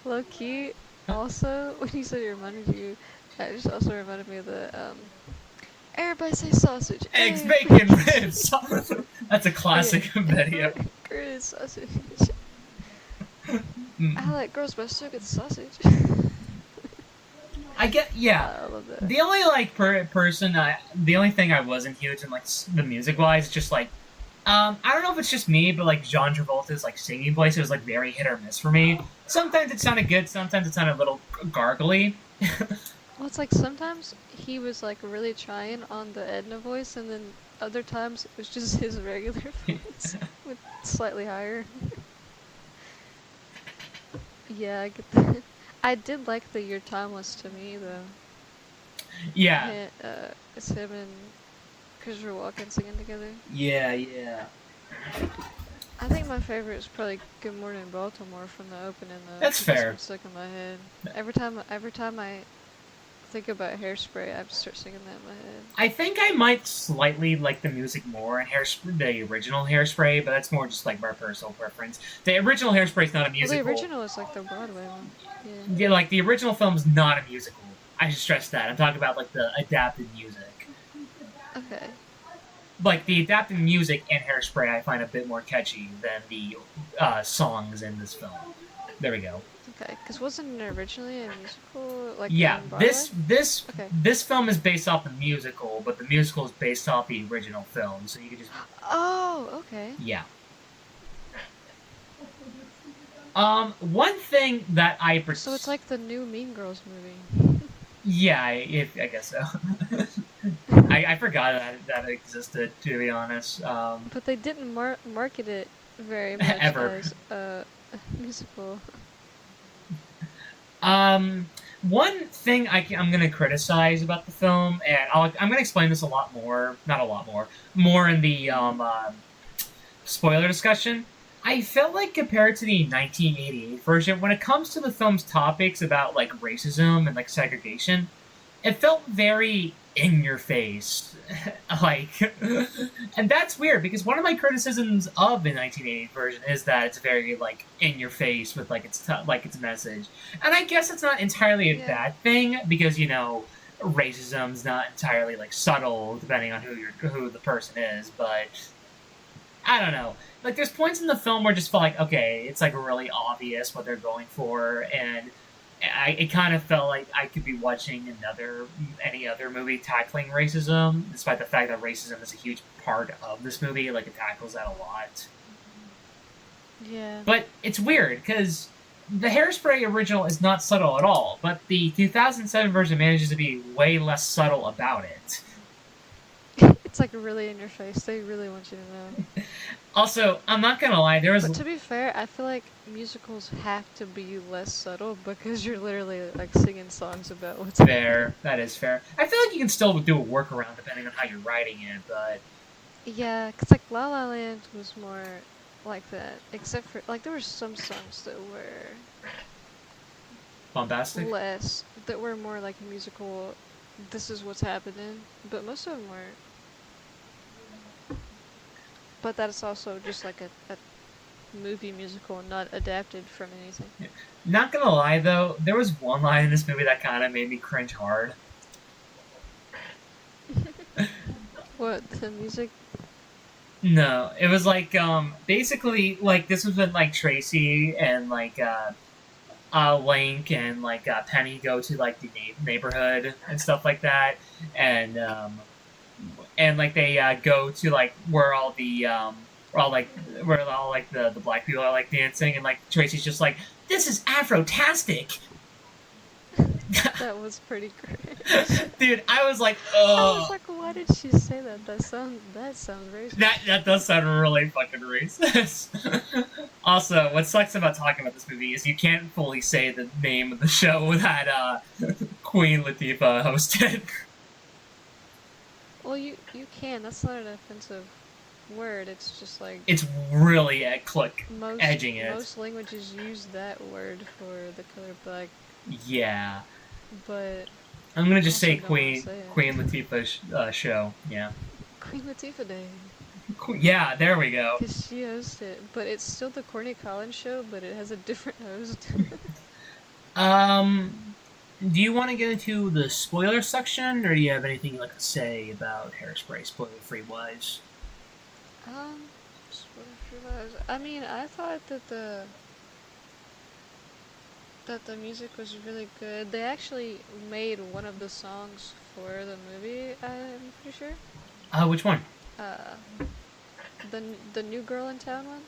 low key. Also, when you said it reminded you. That just also reminded me of the, everybody say sausage.
Eggs, bacon, ribs. That's a classic video.
Grilled sausage. I like girls, but I still get sausage.
I love that. The only, like, the only thing I wasn't huge in, like, the music-wise, just, like, I don't know if it's just me, but, like, John Travolta's, like, singing voice was, like, very hit or miss for me. Sometimes it sounded good, sometimes it sounded a little gargly.
Well, it's like sometimes he was like really trying on the Edna voice, and then other times it was just his regular voice with slightly higher. Yeah, I get that. I did like the "You're Timeless to Me" though.
Yeah.
It's him and Christopher Walken singing together.
Yeah.
I think my favorite is probably "Good Morning Baltimore" from the opening though.
That's fair.
It's stuck in my head. Every time I think about Hairspray, I just start singing that in my head.
I think I might slightly like the music more in Hairspray, the original Hairspray, but that's more just like my personal preference. The original Hairspray is not a musical.
Well, the original is like the Broadway one.
Yeah, like the original film's not a musical. I should stress that. I'm talking about like the adapted music.
Okay.
Like the adapted music in Hairspray, I find a bit more catchy than the songs in this film. There we go.
Okay, because wasn't it originally a musical? Like
yeah,
okay.
this film is based off the musical, but the musical is based off the original film, so you can just.
Oh, okay.
Yeah. One thing that I.
So it's like the new Mean Girls movie.
Yeah, I guess so. I forgot that it existed, to be honest.
But they didn't market it very much as a musical.
One thing I'm going to criticize about the film, and I'm going to explain this more in the spoiler discussion. I felt like compared to the 1988 version, when it comes to the film's topics about like racism and like segregation, it felt very in your face. Like, and that's weird because one of my criticisms of the 1988 version is that it's very like in your face with like its message. And I guess it's not entirely a bad thing because, you know, racism's not entirely like subtle depending on who the person is, but I don't know. Like, there's points in the film where I just felt like, okay, it's like really obvious what they're going for, and it kind of felt like I could be watching any other movie tackling racism, despite the fact that racism is a huge part of this movie. Like, it tackles that a lot.
Yeah.
But it's weird because the Hairspray original is not subtle at all, but the 2007 version manages to be way less subtle about it.
It's like really in your face. They really want you to know.
Also, I'm not gonna lie,
But to be fair, I feel like musicals have to be less subtle because you're literally like singing songs about what's
fair. That is fair. I feel like you can still do a workaround depending on how you're writing it, but
yeah, cause like La La Land was more like that, except for like there were some songs that were
bombastic,
that were more like a musical. This is what's happening, but most of them weren't. But that is also just like a movie musical, not adapted from anything.
Yeah. Not gonna lie though, there was one line in this movie that kind of made me cringe hard.
What, the music?
No, it was like basically like this was when like Tracy and like Link and like Penny go to like the neighborhood and stuff like that, and like they go to like where all the black people are like dancing, and like Tracy's just like, this is Afro-tastic.
That was pretty great.
Dude, I was like, oh.
I was like, why did she say that? That sounds racist.
That does sound really fucking racist. Also, what sucks about talking about this movie is you can't fully say the name of the show that Queen Latifah hosted.
Well, you can. That's not an offensive word. It's just like
it's really edging it.
Most languages use that word for the color black.
Yeah.
But
I'm gonna just say Queen Latifah show. Yeah.
Queen Latifah Day.
Yeah, there we go.
Because she hosted, but it's still the Courtney Collins show, but it has a different host.
Do you want to get into the spoiler section, or do you have anything you'd like to say about Hairspray, spoiler-free wise?
Spoiler-free wise. I mean, I thought that the music was really good. They actually made one of the songs for the movie, I'm pretty sure.
Which one?
The New Girl in Town one?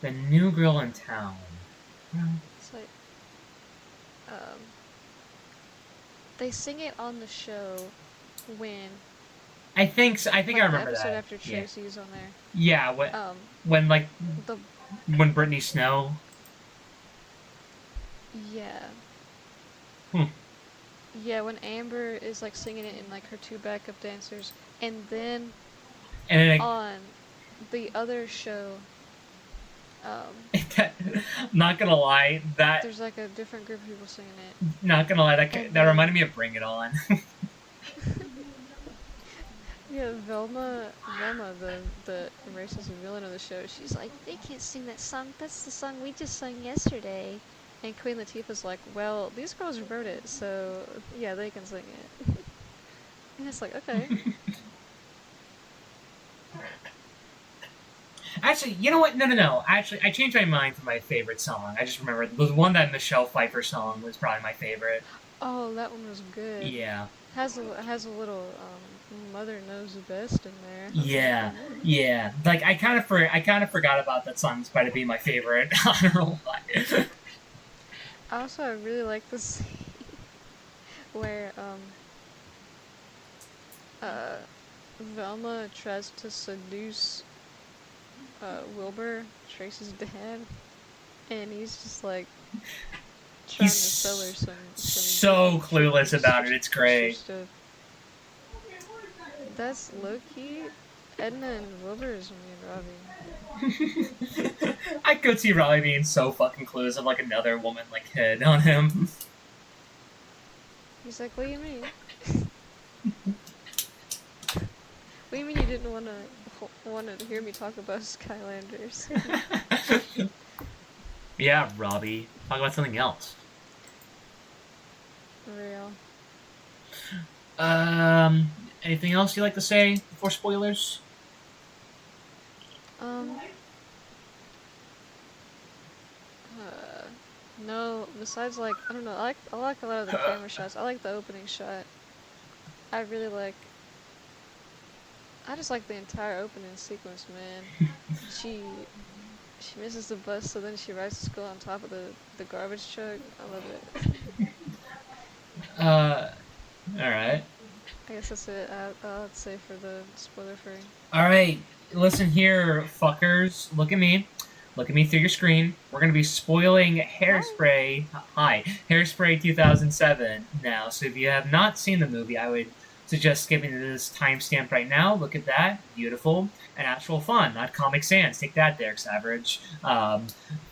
The New Girl in Town.
It's like, they sing it on the show when.
I think so. I think
like
I remember
the episode
that.
after Tracy's on there.
Yeah. When like when Brittany Snow.
Yeah.
Hmm.
Yeah, when Amber is like singing it and like her two backup dancers, and then on the other show,
not gonna lie, that
there's like a different group of people singing it.
Not gonna lie, that reminded me of Bring It On.
Yeah, Velma, the racist villain of the show, she's like, they can't sing that song. That's the song we just sang yesterday. And Queen Latifah's like, well, these girls wrote it, so yeah, they can sing it. And it's like, okay.
Actually, you know what? No. Actually, I changed my mind for my favorite song. I just remembered the one that Michelle Pfeiffer song was probably my favorite.
Oh, that one was good.
Yeah.
Has a little Mother Knows the Best in there.
Yeah. Like I kind of forgot about that song despite it being my favorite. I don't know why.
Also, I really like the scene where Velma tries to seduce Wilbur, Tracy's dad, and he's just like trying to sell her some
so clueless about it. It's great.
Stuff. That's low-key. Edna and Wilbur is me and Robbie.
I could see Robbie being so fucking clueless of like another woman like hit on him.
He's like, what do you mean? What do you mean you didn't want to hear me talk about Skylanders?
Yeah, Robbie. Talk about something else.
Real.
Anything else you'd like to say before spoilers?
No, besides like, I don't know, I like a lot of the camera shots. I like the opening shot. I just like the entire opening sequence, man. She misses the bus, so then she rides to school on top of the garbage truck. I love it.
Alright.
I guess that's it. I'll say for the spoiler free.
Alright, listen here, fuckers. Look at me. Look at me through your screen. We're going to be spoiling Hairspray. Hi. Hairspray 2007 now. So if you have not seen the movie, I would suggest skipping to this timestamp right now. Look at that. Beautiful. And actual fun, not Comic Sans. Take that, Derek's Average.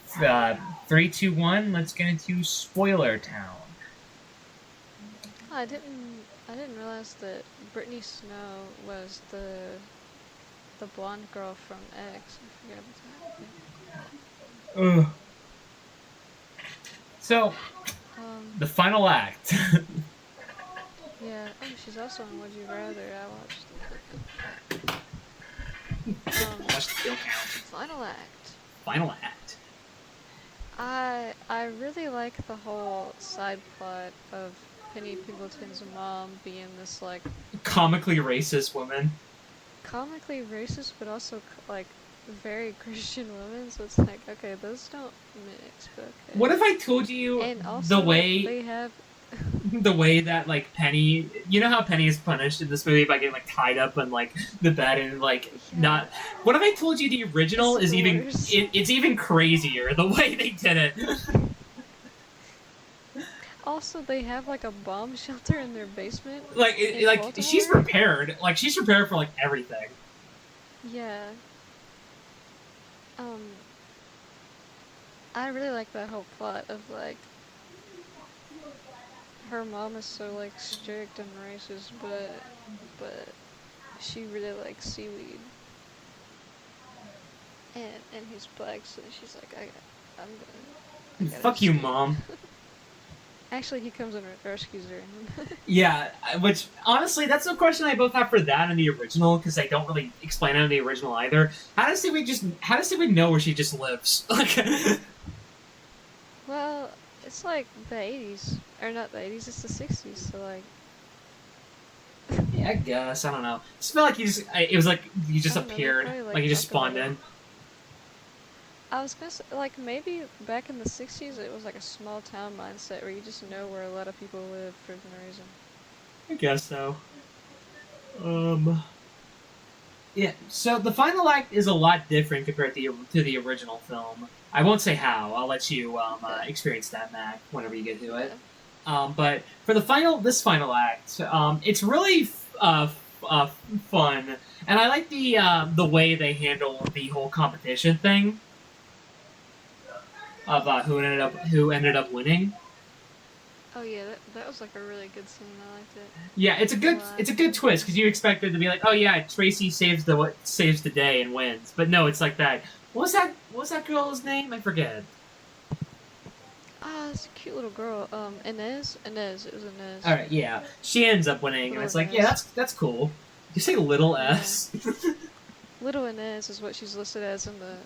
3, 2, 1. Let's get into Spoiler Town.
I didn't realize that Brittany Snow was the blonde girl from X. I forget about that.
Ugh. So, the final act.
Yeah. Oh, she's also on Would You Rather. I watched the final act.
Final act.
I really like the whole side plot of Penny Pingleton's mom being this like
comically racist woman.
Comically racist, but also like very Christian woman. So it's like, okay, those don't mix. But okay.
What if I told you
and also
the way
they have
the way that like Penny, you know how Penny is punished in this movie by getting like tied up on like the bed and like not. What if I told you the original is even it's even crazier the way they did it.
Also, they have like a bomb shelter in their basement.
Like she's prepared. Like she's prepared for like everything.
Yeah. I really like that whole plot of like her mom is so like strict and racist, but she really likes seaweed, and he's black, so she's like, I'm gonna
fuck you, Mom.
Actually, he comes and rescues her.
Yeah, which honestly, that's the question I both have for that and the original, because they don't really explain it in the original either. How does Seaweed know where she just lives?
Well, it's like the 80s, or not the 80s, it's the 60s, so like.
Yeah, I guess, I don't know. I just feel like it was like he just appeared, like he just spawned in.
I was gonna say, like, maybe back in the 60s it was like a small town mindset where you just know where a lot of people live for no reason.
I guess so. Yeah, so the final act is a lot different compared to the original film. I won't say how. I'll let you experience that, Mac, whenever you get to it. But for this final act, it's really fun, and I like the way they handle the whole competition thing of who ended up winning.
Oh yeah, that was like a really good scene. I liked it.
Yeah, it's a good twist because you expect it to be like, oh yeah, Tracy saves the day and wins, but no, it's like that. What was that girl's name? I forget.
It's a cute little girl. Inez. It was Inez.
All right, yeah, she ends up winning, and it's like, yeah, that's cool. You say little S.
Little Inez is what she's listed as in the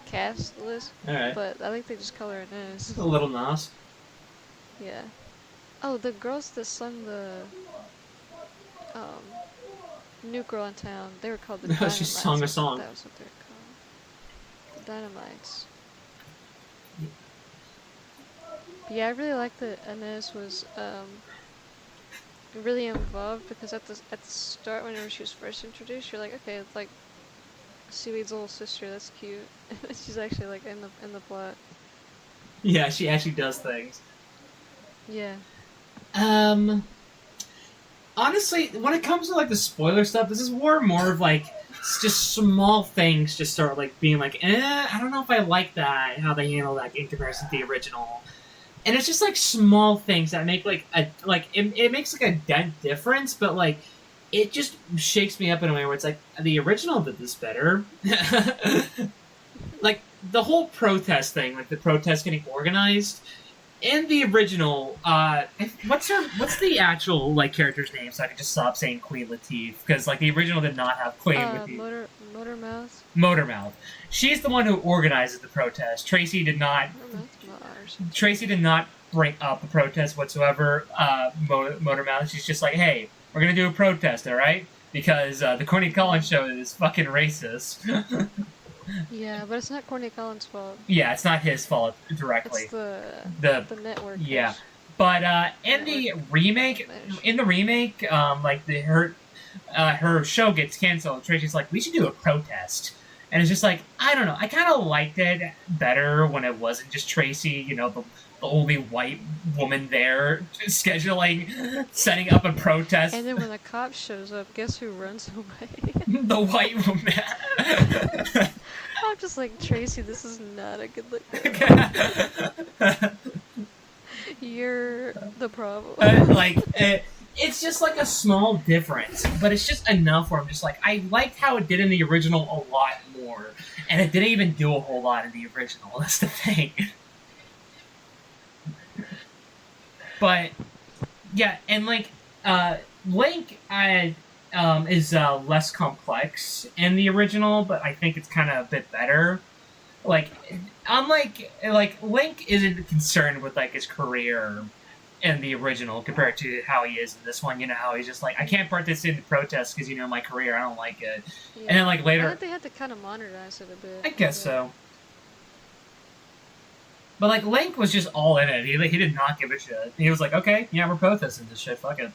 cast list.
All right,
but I think they just call her Inez.
A little Nas.
Yeah. Oh, the girls that sung the new girl in town, they were called the Dynamites.
She sung a song.
That was what they were called. The Dynamites.
Yeah.
But yeah, I really like that Inez was really involved because at the start, whenever she was first introduced, you're like, okay, it's like Seaweed's little sister. That's cute. She's actually like in the plot.
Yeah, she actually does things.
Yeah.
Honestly, when it comes to like the spoiler stuff, this is more of like just small things just start like being like, I don't know if I like that, how they handle that in comparison to the original. And it's just like small things that make like it makes like a dent difference, but like it just shakes me up in a way where it's like the original did this better. Like the whole protest thing, like the protest getting organized. In the original, what's the actual like character's name? So I can just stop saying Queen Latifah because like the original did not have Queen Latifah.
Motormouth.
Motormouth. She's the one who organizes the protest. Tracy did not. Tracy did not bring up the protest whatsoever. Motormouth. She's just like, hey, we're gonna do a protest, all right? Because the Corny Collins show is fucking racist.
Yeah, but it's not Corny Collins' fault.
Yeah, it's not his fault directly.
It's the network.
Yeah, but in the remake, like her show gets canceled. Tracy's like, we should do a protest, and it's just like, I don't know. I kind of liked it better when it wasn't just Tracy. You know, the only white woman there scheduling, setting up a protest.
And then when the cop shows up, guess who runs away?
The white woman.
I'm just like, Tracy, this is not a good look. You're the problem.
It's just like a small difference, but it's just enough where I'm just like, I liked how it did in the original a lot more, and it didn't even do a whole lot in the original. That's the thing. But yeah, and like Link, is less complex in the original, but I think it's kind of a bit better. Like, unlike Link isn't concerned with like his career in the original compared to how he is in this one. You know how he's just like, I can't participate in the protests because you know my career, I don't like it. Yeah. And then like later,
I think they had to kind of modernize it a bit.
I guess so. But like Link was just all in it. He did not give a shit. He was like, okay, yeah, we're protesting this shit. Fuck it.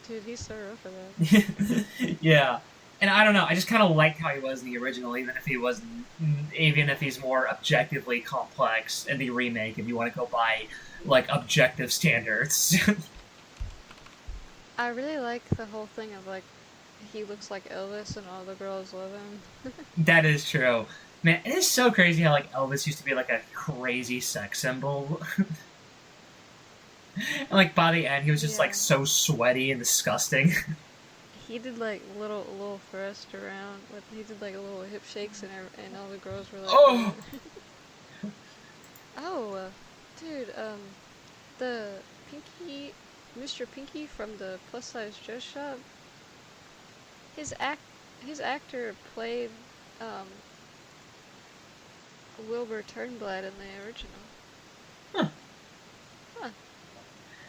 Dude, he's so rough for that.
Yeah, and I don't know. I just kind of liked how he was in the original, even if he's more objectively complex in the remake. If you want to go by like objective standards.
I really like the whole thing of like he looks like Elvis and all the girls love him.
That is true. Man, it is so crazy how like Elvis used to be like a crazy sex symbol. And like by the end, he was just like so sweaty and disgusting.
He did like little thrust around. He did like a little hip shakes, and all the girls were like, "Oh, oh, dude, the Mr. Pinky from the Plus Size Dress Shop. His actor played Wilbur Turnblad in the original. Huh.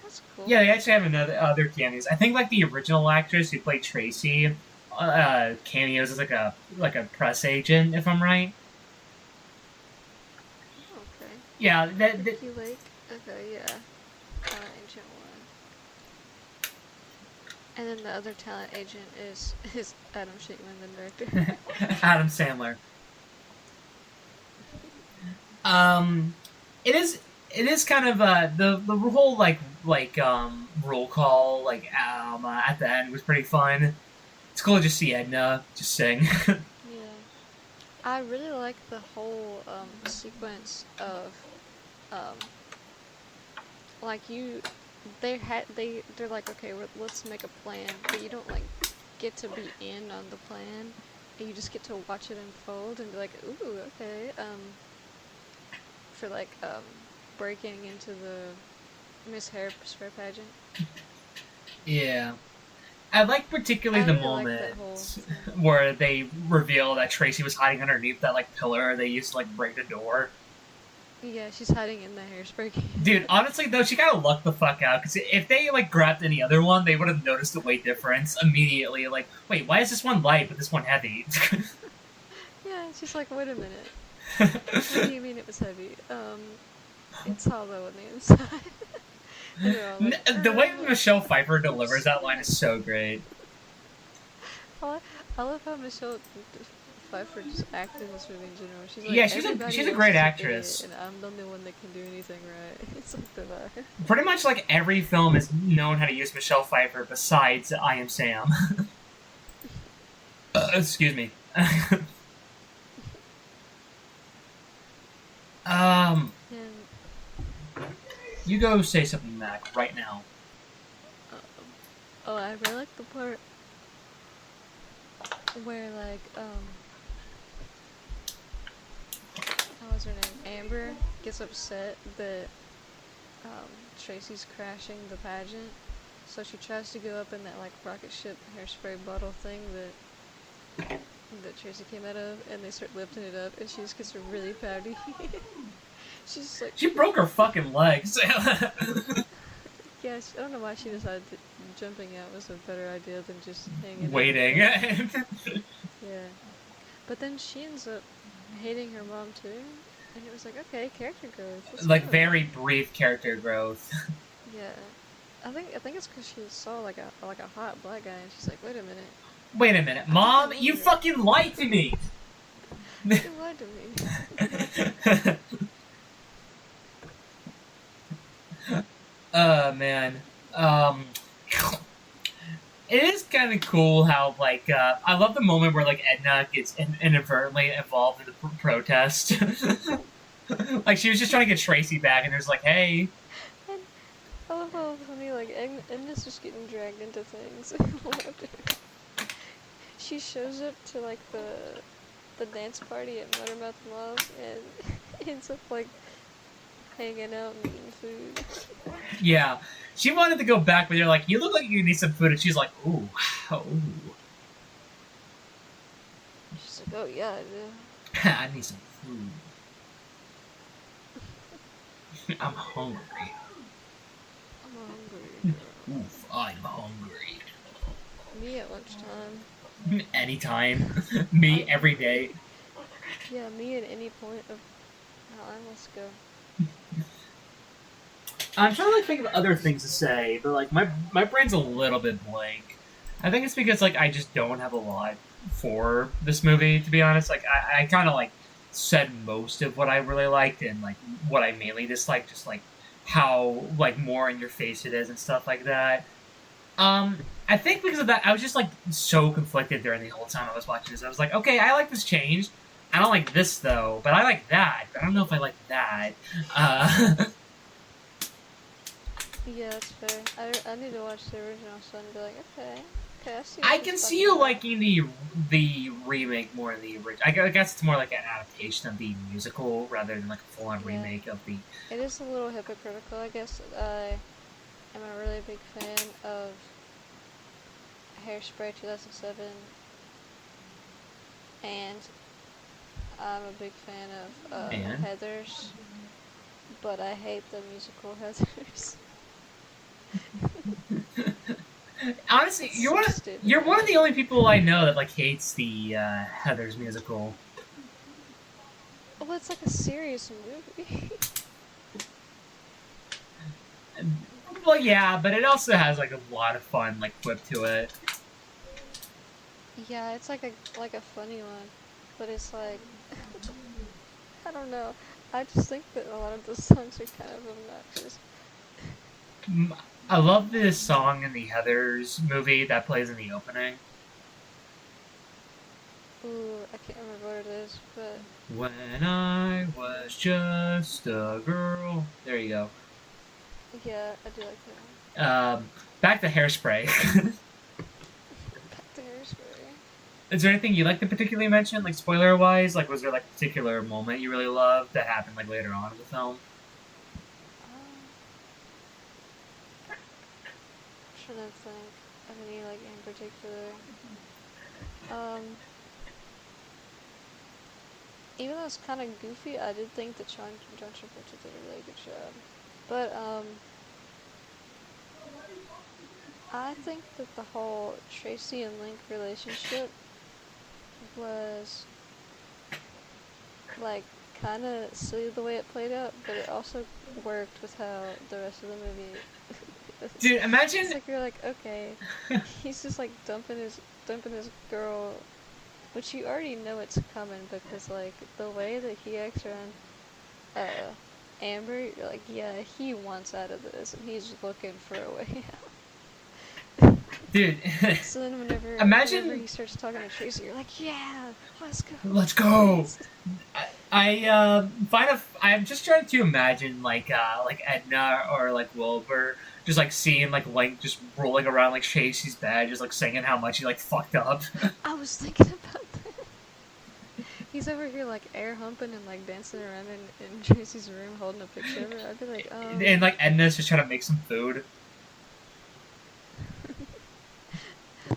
That's cool.
Yeah, they actually have other cameos. I think like the original actress who played Tracy cameos as like a press agent, if I'm right. Yeah,
Vicky Lake. Okay, yeah. Agent 1. And then the other talent agent is Adam Shankman, the director.
Adam Sandler. It is kind of the whole roll call at the end was pretty fun. It's cool to just see Edna just sing.
Yeah, I really like the whole sequence of like they're like, okay, let's make a plan, but you don't like get to be in on the plan, and you just get to watch it unfold and be like, ooh, okay, for like breaking into the Miss Hairspray pageant.
Yeah. I like particularly the moment where they reveal that Tracy was hiding underneath that like pillar they used to like break the door.
Yeah, she's hiding in the Hairspray game.
Dude, honestly though, she kind of lucked the fuck out, because if they like grabbed any other one, they would have noticed the weight difference immediately. Like, wait, why is this one light but this one heavy?
Yeah, she's like, wait a minute. What do you mean it was heavy? It's hollow on the inside. Like,
the way Michelle Pfeiffer delivers that line is so great.
I love how Michelle Pfeiffer just acted in this movie in general. She's like,
yeah, she's a great actress,
and I'm the only one that can do anything right. It's like the vibe.
Pretty much like every film has known how to use Michelle Pfeiffer besides I Am Sam. Excuse me. You go say something, Mac, right now.
Oh, I really like the part where, like, what was her name? Amber gets upset that, Tracy's crashing the pageant. So she tries to go up in that, like, rocket ship hairspray bottle thing that Tracy came out of, and they start lifting it up, and she just gets really pouty. She's just like...
She broke her fucking legs.
Yeah, I don't know why she decided that jumping out was a better idea than just hanging
waiting.
Yeah. But then she ends up hating her mom too, and it was like, okay, character growth.
Like, very brief character growth.
Yeah. I think it's because she saw like a hot black guy, and she's like, wait a minute.
Wait a minute, Mom, you fucking lied to me!
You lied to me.
Man. It is kind of cool how, like, I love the moment where, like, Edna gets inadvertently involved in the protest. Like, she was just trying to get Tracy back, and there's like, hey.
And I love how funny, like, Edna's just getting dragged into things. She shows up to, like, the dance party at Buttermouth Love, and ends up, like, hanging out and eating food.
Yeah. She wanted to go back, but they're like, you look like you need some food, and she's like, ooh.
She's like, oh yeah, I do.
I need some food. I'm hungry.
I'm hungry.
Oof, I'm hungry.
Me at lunchtime.
Anytime. Me every day.
Yeah, me at any point of time. Let's go.
I'm trying to like think of other things to say, but like my brain's a little bit blank. I think it's because like I just don't have a lot for this movie, to be honest. Like I kind of like said most of what I really liked and like what I mainly disliked, just like how like more in your face it is and stuff like that. I think because of that, I was just like so conflicted during the whole time I was watching this. I was like, okay, I like this change. I don't like this though, but I like that. I don't know if I like that.
Yeah, that's fair. I need to watch the original so and be like, okay, I see.
I can see you liking the remake more than the original. I guess it's more like an adaptation of the musical rather than like a full-on remake of the...
It is a little hypocritical, I guess. I am a really big fan of Hairspray 2007, and I'm a big fan of Heathers, but I hate the musical Heathers.
Honestly, you're one of the only people I know that like hates the Heathers musical.
Well, it's like a serious movie.
Well, yeah, but it also has like a lot of fun like quip to it.
Yeah, it's like a funny one, but it's like I don't know. I just think that a lot of the songs are kind of obnoxious.
I love this song in the Heathers movie that plays in the opening.
Ooh, I can't remember what it is, but
When I was just a girl. There you go.
yeah, I do like that one.
Back to Hairspray.
Back to Hairspray.
Is there anything you like to particularly mention, like spoiler wise? Like, was there like a particular moment you really loved that happened like later on in the film?
I'm trying to think of any like in particular. Even though it's kind of goofy, I did think that John Travolta did a really good job. But I think that the whole Tracy and Link relationship was like kind of silly the way it played out, but it also worked with how the rest of the movie.
Dude, imagine.
It's like you're like, okay, he's just like dumping his girl, which you already know it's coming because like the way that he acts around Amber, you're like, yeah, he wants out of this and he's looking for a way out.
Dude,
so then whenever he starts talking to Tracy, you're like, yeah, let's go.
Let's go. I'm just trying to imagine like Edna or like Wilbur just like seeing like Link just rolling around like Tracy's bed, just like singing how much he like fucked up.
I was thinking about that. He's over here like air humping and like dancing around in Tracy's room holding a picture of her. I'd be like,
And like Edna's just trying to make some food.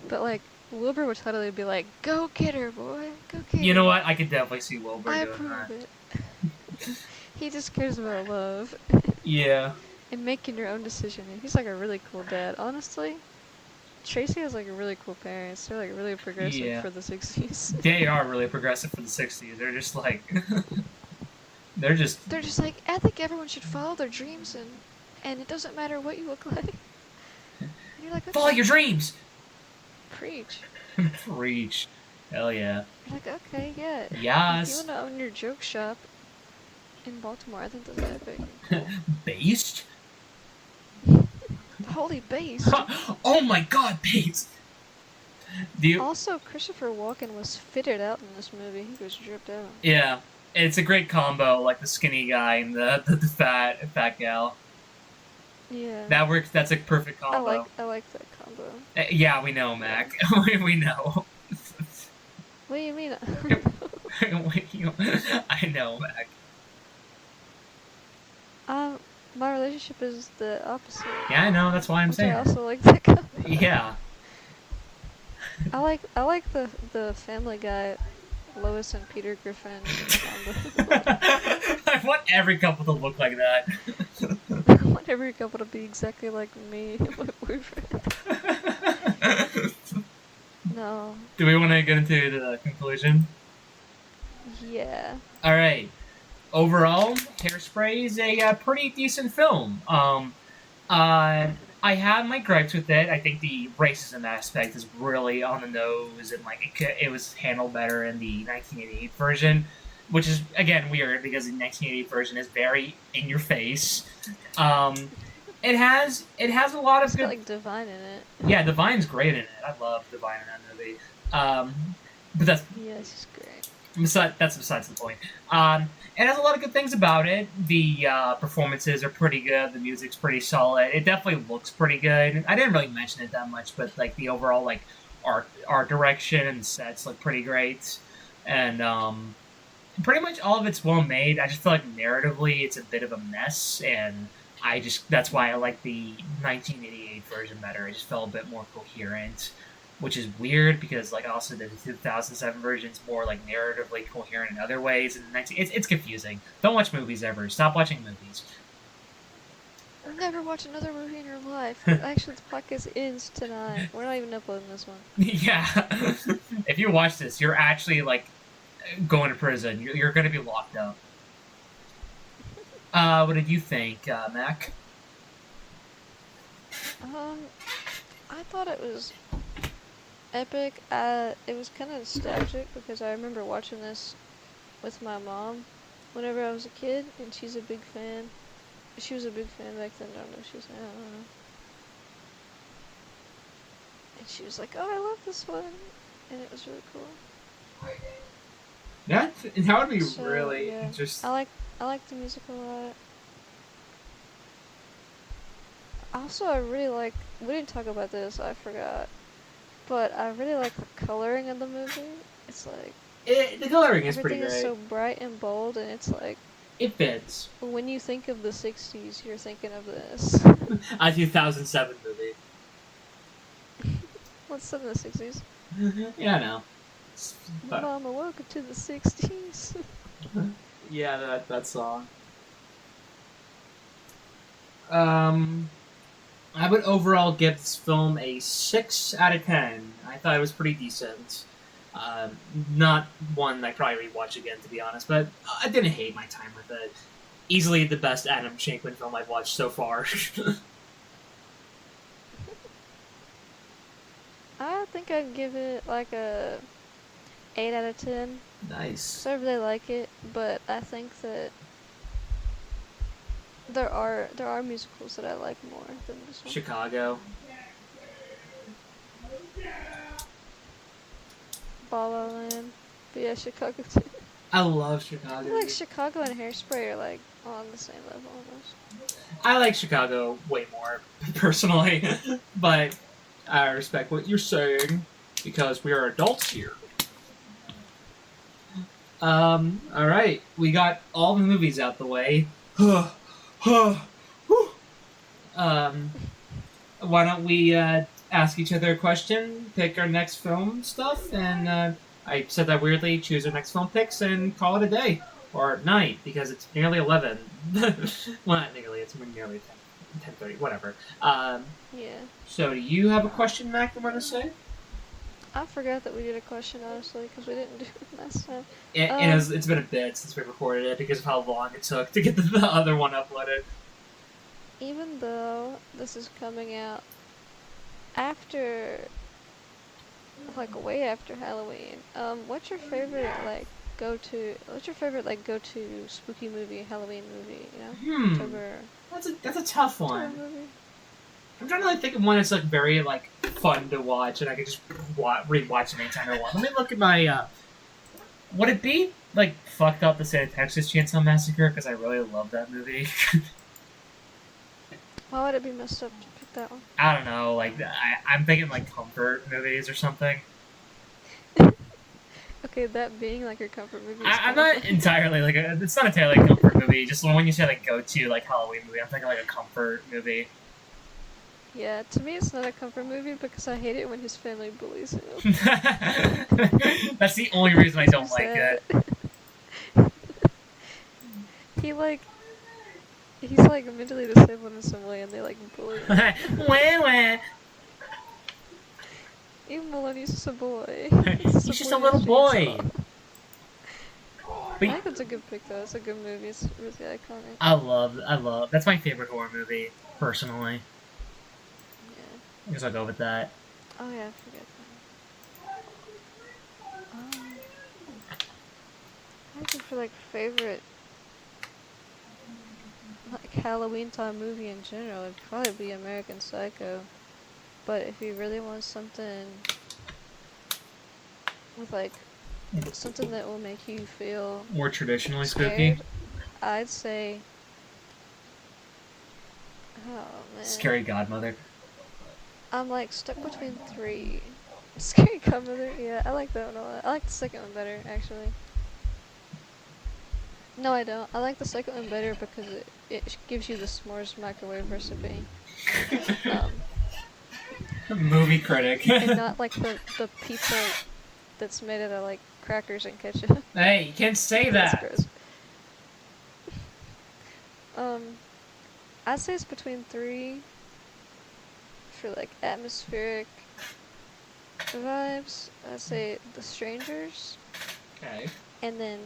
But like Wilbur would totally be like, "Go get her, boy. Go get her."
You know what? I could definitely see Wilbur
I
doing
approve
that.
it. He just cares about love.
Yeah.
And making your own decision. And he's like a really cool dad. Honestly, Tracy has like a really cool parents. They're like really progressive for the 60s.
They are really progressive for the 60s. They're just like they're just
like, I think everyone should follow their dreams and it doesn't matter what you look like. And you're like, okay.
Follow your dreams.
Preach.
Preach. Hell yeah.
You're like, okay, yeah.
Yes.
If you want to own your joke shop in Baltimore, I think that's epic. Cool.
Based?
Holy based.
Oh my god, based.
Also, Christopher Walken was fitted out in this movie. He was dripped out.
Yeah. It's a great combo, like the skinny guy and the fat gal.
Yeah.
That works. That's a perfect combo.
I like that combo.
Yeah, we know, Mac. We know.
What do you mean?
I know, Mac.
My relationship is the opposite.
Yeah, I know. That's why I'm saying.
I also like that combo.
Yeah.
I like the Family Guy, Lois and Peter Griffin combo.
I want every couple to look like that.
I want every couple to be exactly like me and my boyfriend. No.
Do we want to get into the conclusion?
Yeah.
All right. Overall, Hairspray is a pretty decent film. I have my gripes with it. I think the racism aspect is really on the nose, and like it was handled better in the 1988 version, which is again weird because the 1988 version is very in your face. It has a lot of
it's
good.
Got, like Divine in it.
Yeah, Divine's great in it. I love Divine in that movie. But that's
she's great.
That's besides the point. It has a lot of good things about it. The performances are pretty good. The music's pretty solid. It definitely looks pretty good. I didn't really mention it that much, but like the overall like art direction and sets look pretty great, and pretty much all of it's well made. I just feel like narratively it's a bit of a mess, and that's why I like the 1988 version better. It just felt a bit more coherent, which is weird because like also the 2007 version's more like narratively coherent in other ways, and it's confusing. Don't watch movies ever. Stop watching movies.
Never watch another movie in your life. Actually, the podcast ends tonight. We're not even uploading this one.
Yeah. If you watch this, you're actually like going to prison. You're going to be locked up. What did you think, Mac?
I thought it was epic. It was kind of nostalgic because I remember watching this with my mom whenever I was a kid, and she's a big fan. She was a big fan back then. I don't know if she was. I don't know. And she was like, "Oh, I love this one," and it was really cool.
That would be
So,
really
yeah.
interesting.
I like the music a lot. Also, I really like. We didn't talk about this. I forgot. But I really like the coloring of the movie. It's like
The coloring is pretty
everything
great.
is so bright and bold, and it's like
It fits.
when you think of the '60s, you're thinking of this.
A 2007 movie.
What's set in the '60s?
Yeah, I know. But,
Mama, welcome to the '60s.
yeah, that song. I would overall give this film a 6 out of 10. I thought it was pretty decent. Not one I'd probably rewatch again, to be honest, but I didn't hate my time with it. Easily the best Adam Shankman film I've watched so far.
I think I'd give it like a 8 out of 10.
Nice.
So I really like it, but I think that there are musicals that I like more than this one.
Chicago.
La La Land. But yeah, Chicago too.
I love
I
Chicago.
feel like Chicago and Hairspray are like on the same level almost.
I like Chicago way more, personally, but I respect what you're saying, because we are adults here. Alright, we got all the movies out the way. Why don't we ask each other a question, pick our next film stuff, and I said that weirdly, choose our next film picks and call it a day. Or night, because it's nearly 11. Well, not nearly, it's nearly 10:30, whatever.
Yeah.
So do you have a question, Mac, you want to say?
I forgot that we did a question, honestly, because we didn't do it last time.
It's been a bit since we recorded it because of how long it took to get the other one uploaded.
Even though this is coming out after, like, way after Halloween, what's your favorite, like, go-to spooky movie, Halloween movie, you know? October.
That's a tough one.
October movie.
I'm trying to like think of one that's like very like fun to watch and I could just rewatch it anytime I want. Let me look at my. Would it be like fucked up to say Texas Chainsaw Massacre because I really love that movie?
Why would it be messed up to pick that one?
I don't know. Like I'm thinking like comfort movies or something.
Okay, that being like your comfort movie.
I'm not entirely like it's not entirely a comfort movie. Just when you say like go to like Halloween movie, I'm thinking like a comfort movie.
Yeah, to me it's not a comfort movie because I hate it when his family bullies him.
That's the only reason I don't like it.
He's like mentally disabled in some way and they like bully him. Even Maloney's just a boy.
He's just a little boy.
I think that's a good pick though. It's a good movie. It's really iconic.
I love. That's my favorite horror movie, personally. I guess I'll go with that.
Oh yeah, I forget that. I think for like favorite like Halloween time movie in general, it'd probably be American Psycho. But if you really want something with like something that will make you feel
more traditionally
scared,
spooky,
I'd say, oh man,
Scary Godmother.
I'm like stuck between 3. Scary Godmother, yeah, I like that one a lot. I like the second one better, actually. No, I don't. I like the second one better because it gives you the s'mores microwave recipe.
Movie critic.
And not like the pizza that's made out of like crackers and ketchup.
Hey, you can't say that.
That's gross. I'd say it's between 3 for like atmospheric vibes. I'd say The Strangers.
Okay.
And then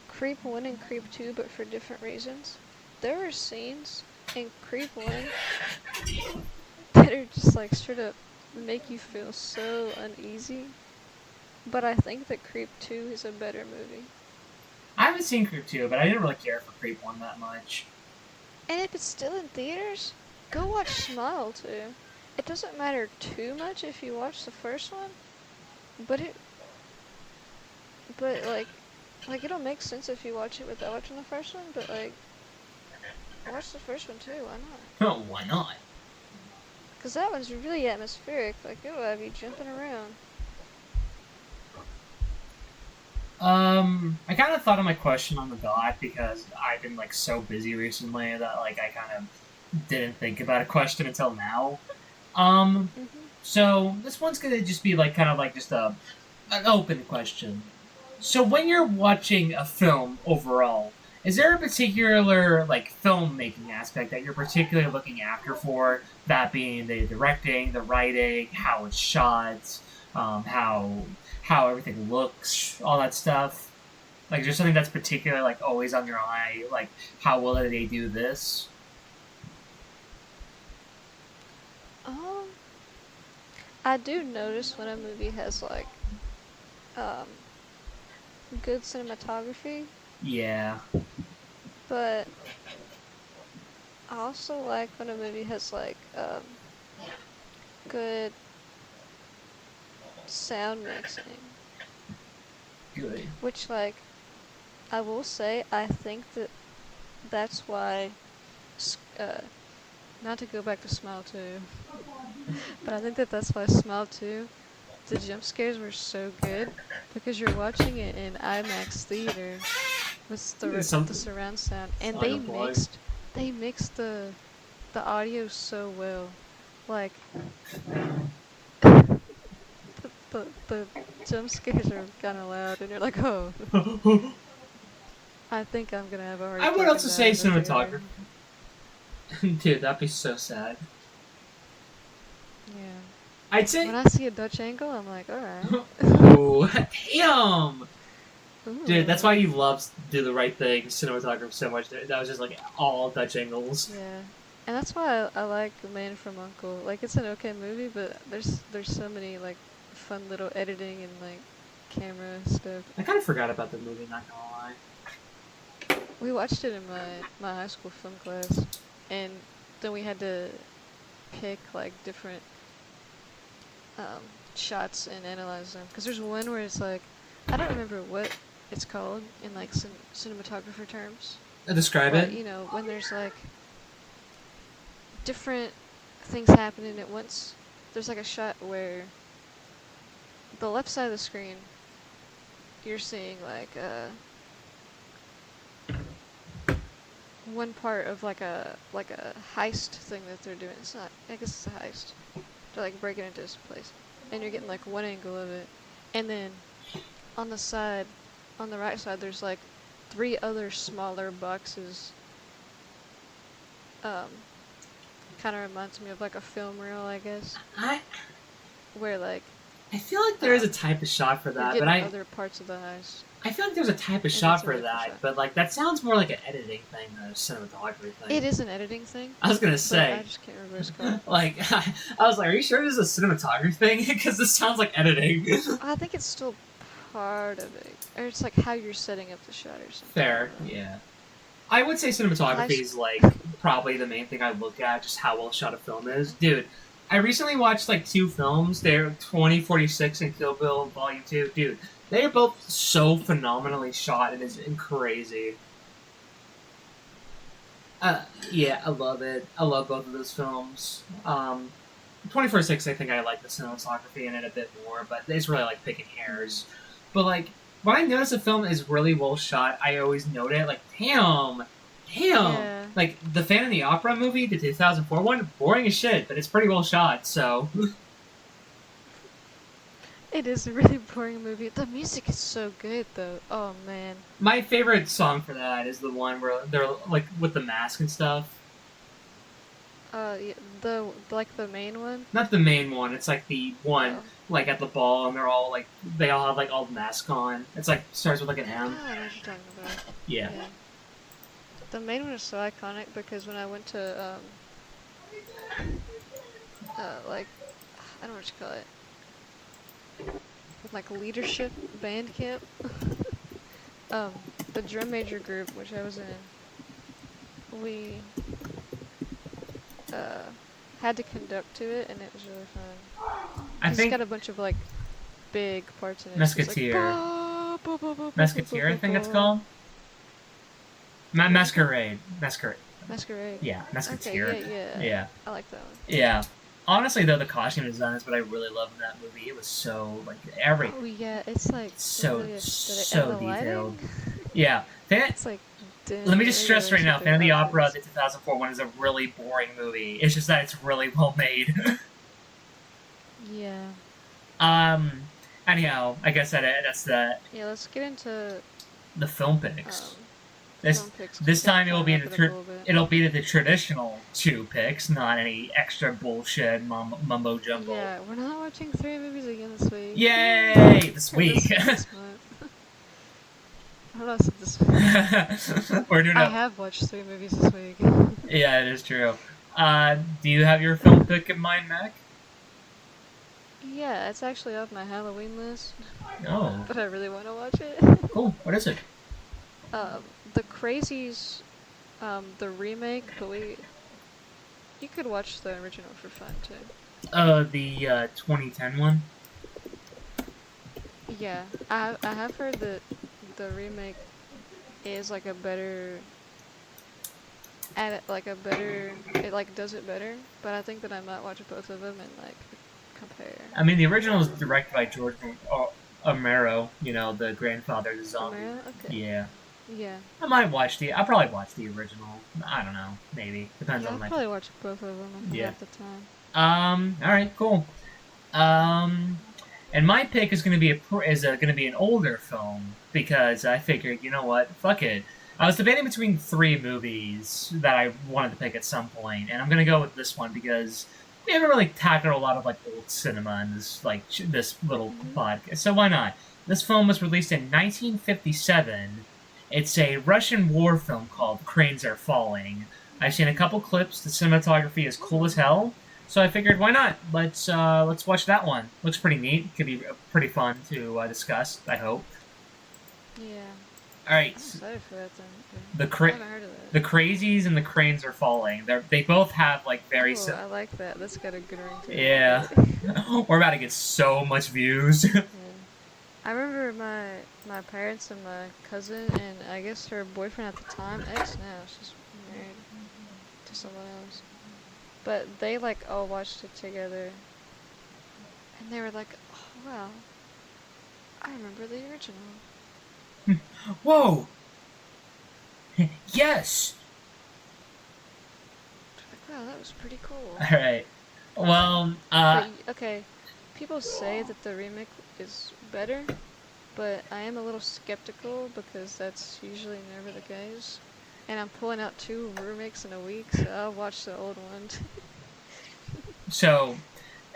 Creep 1 and Creep 2, but for different reasons. There are scenes in Creep 1 that are just like straight up make you feel so uneasy. But I think that Creep 2 is a better movie.
I haven't seen Creep 2, but I didn't really care for Creep 1 that much.
And if it's still in theaters, go watch Smile 2. It doesn't matter too much if you watch the first one, but like it'll make sense if you watch it without watching the first one, but like, watch the first one too, why not?
Oh, why not?
Because that one's really atmospheric, like it'll have you jumping around.
I kind of thought of my question on the dot because I've been like so busy recently that like I kind of didn't think about a question until now. So this one's gonna just be like kind of like just an open question. So when you're watching a film overall, is there a particular like filmmaking aspect that you're particularly looking after for? That being the directing, the writing, how it's shot, how everything looks, all that stuff. Like, is there something that's particularly like always on your eye? Like, how well did they do this?
I do notice when a movie has like good cinematography.
Yeah.
But I also like when a movie has like good sound mixing.
Good.
Which, like, I will say, I think that's why, not to go back to Smile 2, but I think that's why Smile 2, the jump scares were so good, because you're watching it in IMAX theater with the surround sound, and they mixed the audio so well. Like, the jump scares are kind of loud, and you're like, oh. I think I'm gonna have a hard time.
I would also say cinematography. Dude, that'd be so sad.
Yeah.
I'd say...
When I see a Dutch angle, I'm like, alright.
Ooh, damn!
Ooh.
Dude, that's why you love Do the Right Thing cinematography so much. That was just like all Dutch angles.
Yeah. And that's why I like Man from U.N.C.L.E. Like, it's an okay movie, but there's so many, like, fun little editing and, like, camera stuff.
I kind of forgot about the movie, not gonna lie.
We watched it in my high school film class, and then we had to pick, like, different shots and analyze them. Because there's one where it's, like, I don't remember what it's called in, like, cinematographer terms.
Describe it?
You know, when there's, like, different things happening at once. There's like a shot where the left side of the screen, you're seeing like one part of like a heist thing that they're doing. It's not. I guess it's a heist. They're like breaking into this place, and you're getting like one angle of it, and then on the side, on the right side, there's like 3 other smaller boxes. Kind of reminds me of like a film reel, I guess. Where like
I feel like there is a type of shot for that, but
other parts of the heist.
I feel like there's a type of shot for that, but like that sounds more like an editing thing than a cinematography thing.
It is an editing thing.
I was gonna say.
I just can't remember what it's called.
Like I was like, are you sure this is a cinematography thing? Because this sounds like editing.
I think it's still part of it, or it's like how you're setting up the shot or something.
Fair, yeah. I would say cinematography is like probably the main thing I look at, just how well shot a film is. Dude, I recently watched like 2 films. They're 2046 and Kill Bill Volume 2. Dude, they are both so phenomenally shot. It is crazy. Yeah, I love it. I love both of those films. 2046, I think I like the cinematography in it a bit more, but it's really like picking hairs. But like, when I notice a film is really well shot, I always note it. Like, damn.
Yeah.
Like, the Phantom of the Opera movie, the 2004 one, boring as shit, but it's pretty well shot, so...
It is a really boring movie. The music is so good, though. Oh, man.
My favorite song for that is the one where they're, like, with the mask and stuff.
Yeah, the main one?
Not the main one, it's like the one, like, at the ball, and they all have, like, all the masks on. It's like, starts with, like, an M.
Oh, I know what you're talking about.
Yeah.
The main one is so iconic because when I went to like, I don't know what you call it. Like leadership band camp. The drum major group, which I was in, we had to conduct to it, and it was really fun.
I think
it's got a bunch of like big parts in it.
Musketeer.
Like,
Musketeer, I think it's called. Masquerade.
Masquerade.
Yeah, Musketeer.
Okay, yeah. I like that one.
Yeah. Honestly, though, the costume design is what I really love in that movie. It was so like every.
Oh yeah, it's like
so
really
so detailed. Yeah,
it's like.
Let me just stress right now, Phantom of the Opera, the 2004 one, is a really boring movie. It's just that it's really well made.
Yeah.
Anyhow, I guess that's that.
Yeah, let's get into
the film picks.
Film picks
this time it'll be the traditional 2 picks, not any extra bullshit mumbo jumbo.
Yeah, we're not watching 3 movies again this week.
Yay! This week.
this month. I don't know if I said this week. I have watched 3 movies this week.
Yeah, it is true. Do you have your film pick in mind, Mac?
Yeah, it's actually off my Halloween list.
Oh.
But I really want to watch it.
Cool. What is it?
The Crazies, the remake, but you could watch the original for fun too.
The 2010 one?
Yeah, I have heard that the remake is like a better, it like does it better, but I think that I might watch both of them and like compare.
I mean, the original is directed by George Romero, you know, the grandfather of the zombie.
Romero? Okay.
Yeah.
Yeah.
I'll probably watch the original. I don't know. Maybe. Depends on
I'll probably watch both of them if I have the
time. Alright, cool. And my pick is going to be an older film because I figured, you know what, fuck it. I was debating between 3 movies that I wanted to pick at some point, and I'm going to go with this one because we haven't really tackled a lot of like old cinema in this little podcast, so why not? This film was released in 1957. It's a Russian war film called Cranes Are Falling. I've seen a couple clips. The cinematography is cool as hell. So I figured, why not? Let's watch that one. Looks pretty neat. Could be pretty fun to discuss, I hope.
Yeah.
Alright.
I'm excited for that then.
I haven't heard of that. The Crazies and the Cranes Are Falling. They both have like very...
Ooh, I like that. That's got a good ring to it.
Yeah. We're about to get so much views.
Yeah. I remember my parents and my cousin and I guess her boyfriend at the time, ex now, she's married to someone else. But they like all watched it together and they were like, oh wow, I remember the original.
Whoa! Yes!
Like, wow, that was pretty cool.
Alright. Well,
okay, people say that the remake is better, but I am a little skeptical because that's usually never the case. And I'm pulling out 2 remakes in a week, so I'll watch the old one.
So,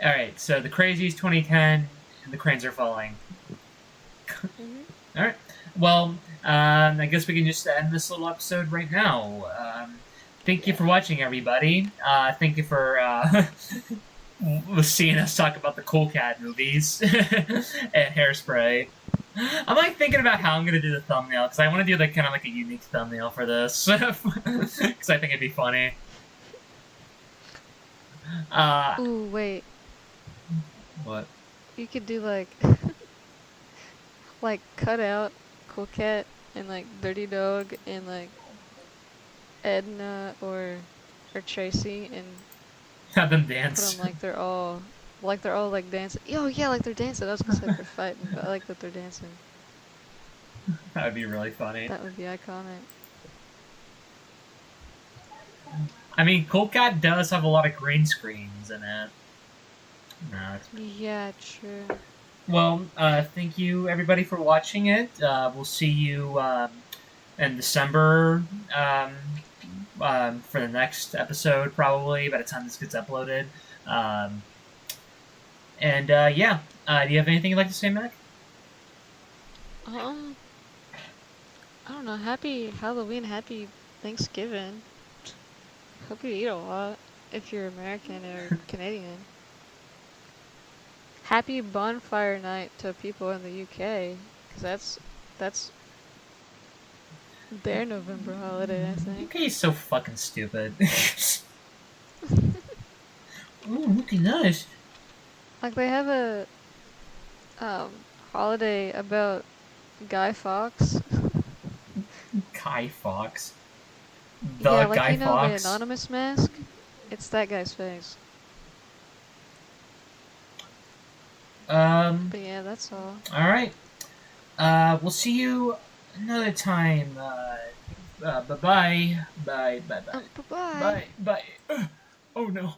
alright, so The Crazies 2010 and The Cranes Are Falling. Alright. Well, I guess we can just end this little episode right now. Thank you for watching, everybody. Thank you for seeing us talk about the Cool Cat movies and Hairspray. I'm like thinking about how I'm gonna do the thumbnail because I want to do like kind of like a unique thumbnail for this because I think it'd be funny.
Ooh, wait.
What?
You could do like like cut out Cool Cat and like Dirty Dog and like Edna or Tracy and
have them dance.
put them like they're all like dancing. Oh yeah, like they're dancing. I was gonna say they're fighting, but I like that they're dancing.
That would be really funny.
That would be iconic.
I mean, Cool Cat does have a lot of green screens in it. No,
yeah, true.
Well, thank you everybody for watching it. We'll see you in December for the next episode, probably by the time this gets uploaded. Yeah, do you have anything you'd like to say, Mac?
I don't know. Happy Halloween, happy Thanksgiving. Hope you eat a lot if you're American or Canadian. Happy Bonfire Night to people in the UK, because that's their November holiday, I think.
UK is so fucking stupid. Ooh, look at this.
Like they have a holiday about Guy Fawkes.
Guy Fawkes.
Yeah, like
Guy
you know the
Fawkes.
anonymous mask? It's that guy's face. But yeah, that's all.
Alright. We'll see you another time. Bye-bye. Bye. Bye. Bye.
Bye-bye.
Bye. Bye. Oh no.